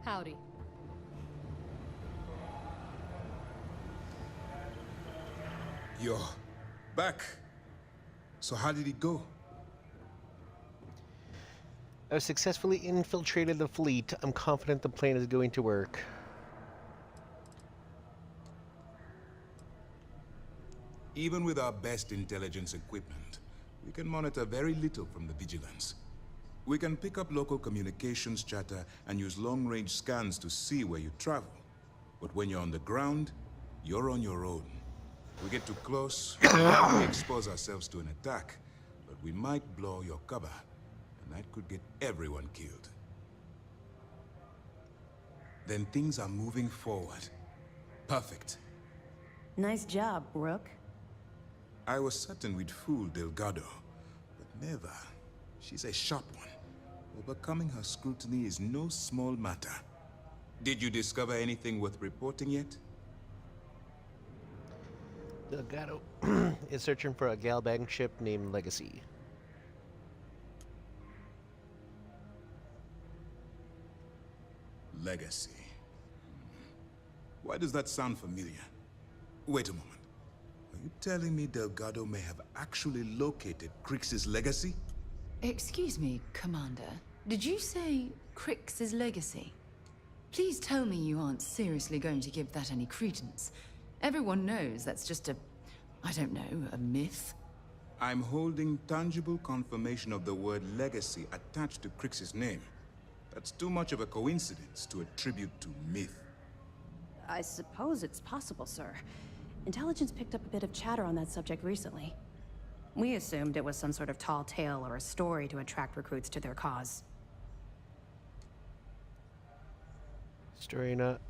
Howdy. You're back. So how did it go? I've successfully infiltrated the fleet. I'm confident the plan is going to work. Even with our best intelligence equipment, we can monitor very little from the vigilance. We can pick up local communications chatter and use long-range scans to see where you travel. But when you're on the ground, you're on your own. We get too close, we expose ourselves to an attack, but we might blow your cover, and that could get everyone killed. Then things are moving forward. Perfect. Nice job, Rook. I was certain we'd fool Delgado, but never. She's a sharp one. Overcoming her scrutiny is no small matter. Did you discover anything worth reporting yet? Delgado is searching for a Galbank ship named Legacy. Legacy. Why does that sound familiar? Wait a moment. Are you telling me Delgado may have actually located Crix's legacy? Excuse me, Commander. Did you say Crix's legacy? Please tell me you aren't seriously going to give that any credence. Everyone knows that's just a, I don't know, a myth. I'm holding tangible confirmation of the word legacy attached to Crix's name. That's too much of a coincidence to attribute to myth. I suppose it's possible, sir. Intelligence picked up a bit of chatter on that subject recently. We assumed it was some sort of tall tale or a story to attract recruits to their cause. Story not.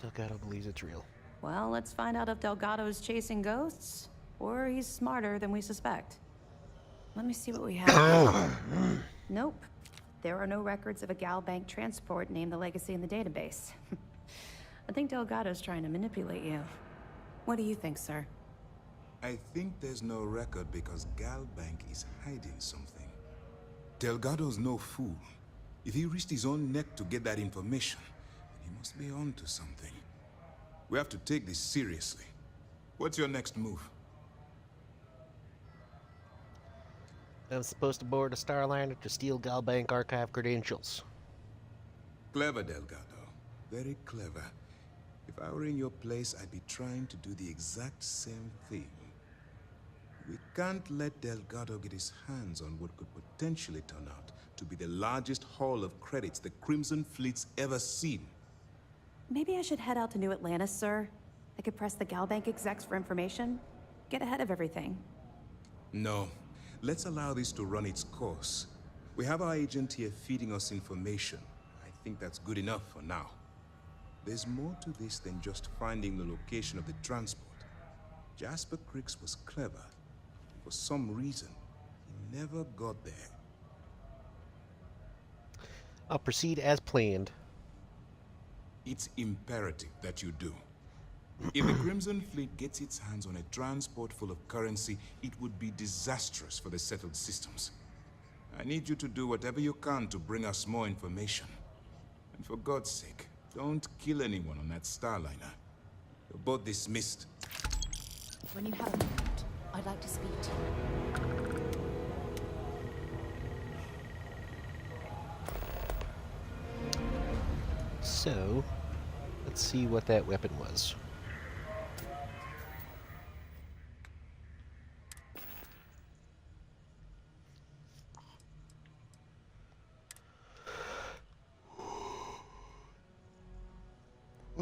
Delgado believes it's real. Well, let's find out if Delgado's chasing ghosts, or he's smarter than we suspect. Let me see what we have. Nope. There are no records of a Galbank transport named the Legacy in the database. I think Delgado's trying to manipulate you. What do you think, sir? I think there's no record because Galbank is hiding something. Delgado's no fool. If he risked his own neck to get that information, then he must be on to something. We have to take this seriously. What's your next move? I'm supposed to board a Starliner to steal Galbank archive credentials. Clever, Delgado. Very clever. If I were in your place, I'd be trying to do the exact same thing. We can't let Delgado get his hands on what could potentially turn out to be the largest haul of credits the Crimson Fleet's ever seen. Maybe I should head out to New Atlantis, sir. I could press the Galbank execs for information. Get ahead of everything. No. Let's allow this to run its course. We have our agent here feeding us information. I think that's good enough for now. There's more to this than just finding the location of the transport. Jasper Crix was clever. For some reason, he never got there. I'll proceed as planned. It's imperative that you do. If the Crimson Fleet gets its hands on a transport full of currency, it would be disastrous for the settled systems. I need you to do whatever you can to bring us more information. And for God's sake, don't kill anyone on that Starliner. You're both dismissed. When you have a moment, I'd like to speak to you. So, let's see what that weapon was.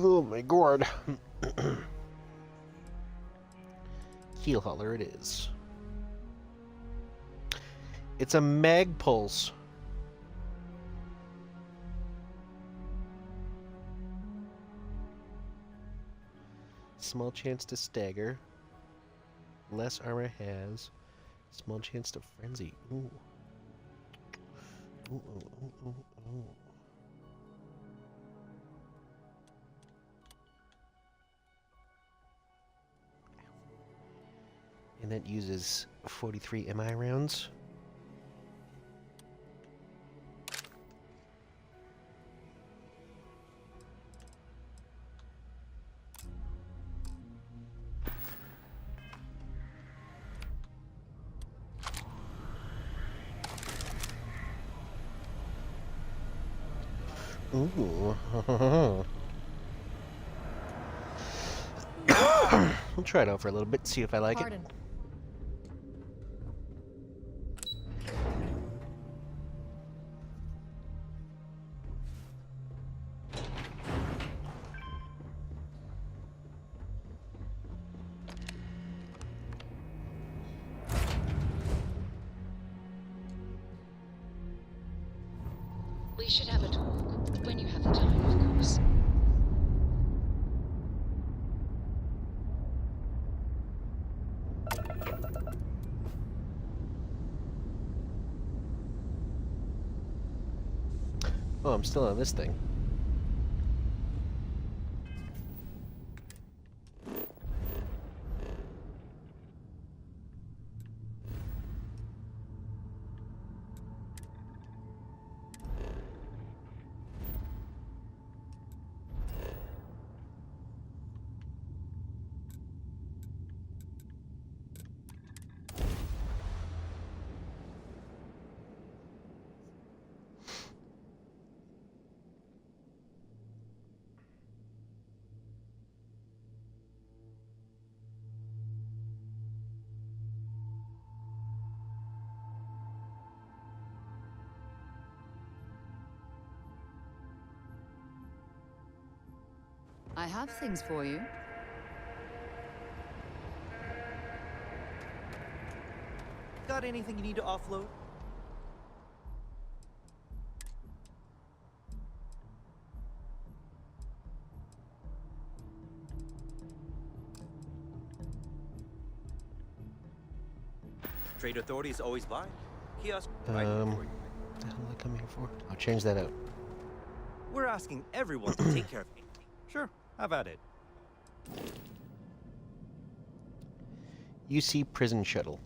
Oh my god. Heel hauler it is. It's a mag pulse. Small chance to stagger. Less armor has. Small chance to frenzy. Ooh. Ooh, ooh, ooh, ooh, ooh. And that uses 43 MI rounds. Ooh. We'll try it out for a little bit, see if I like it. We should have a talk. When you have the time, of course. Oh, I'm still on this thing. I have things for you. Got anything you need to offload? Trade Authority is always by. Kiosk right here for you. What the hell did I come here for? I'll change that out. We're asking everyone to take care of me. Sure, have at it. UC Prison Shuttle.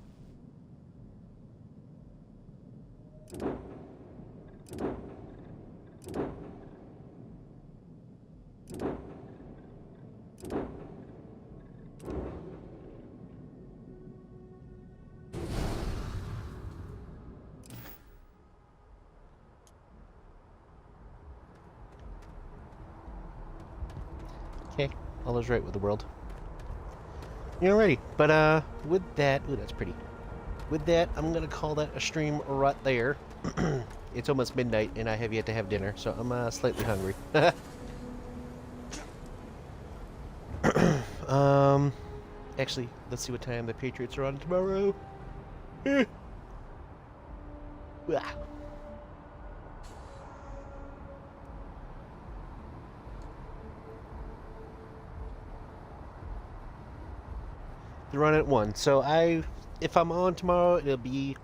Okay, all is right with the world. You're ready, but with that, ooh, that's pretty. With that, I'm gonna call that a stream right there. It's almost midnight, and I have yet to have dinner, so I'm slightly hungry. Actually, let's see what time the Patriots are on tomorrow. Wow. They're on at 1. So if I'm on tomorrow, it'll be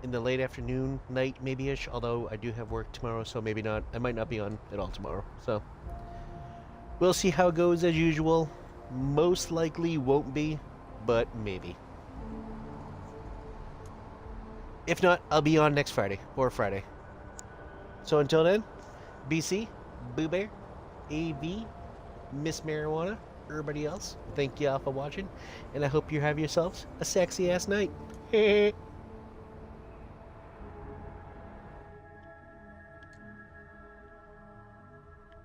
in the late afternoon, night maybe-ish. Although I do have work tomorrow, so maybe not. I might not be on at all tomorrow. So we'll see how it goes as usual. Most likely won't be, but maybe. If not, I'll be on next Friday or Friday. So until then, BC, Boo Bear, AV, Miss Marijuana, everybody else, thank you all for watching, and I hope you have yourselves a sexy ass night.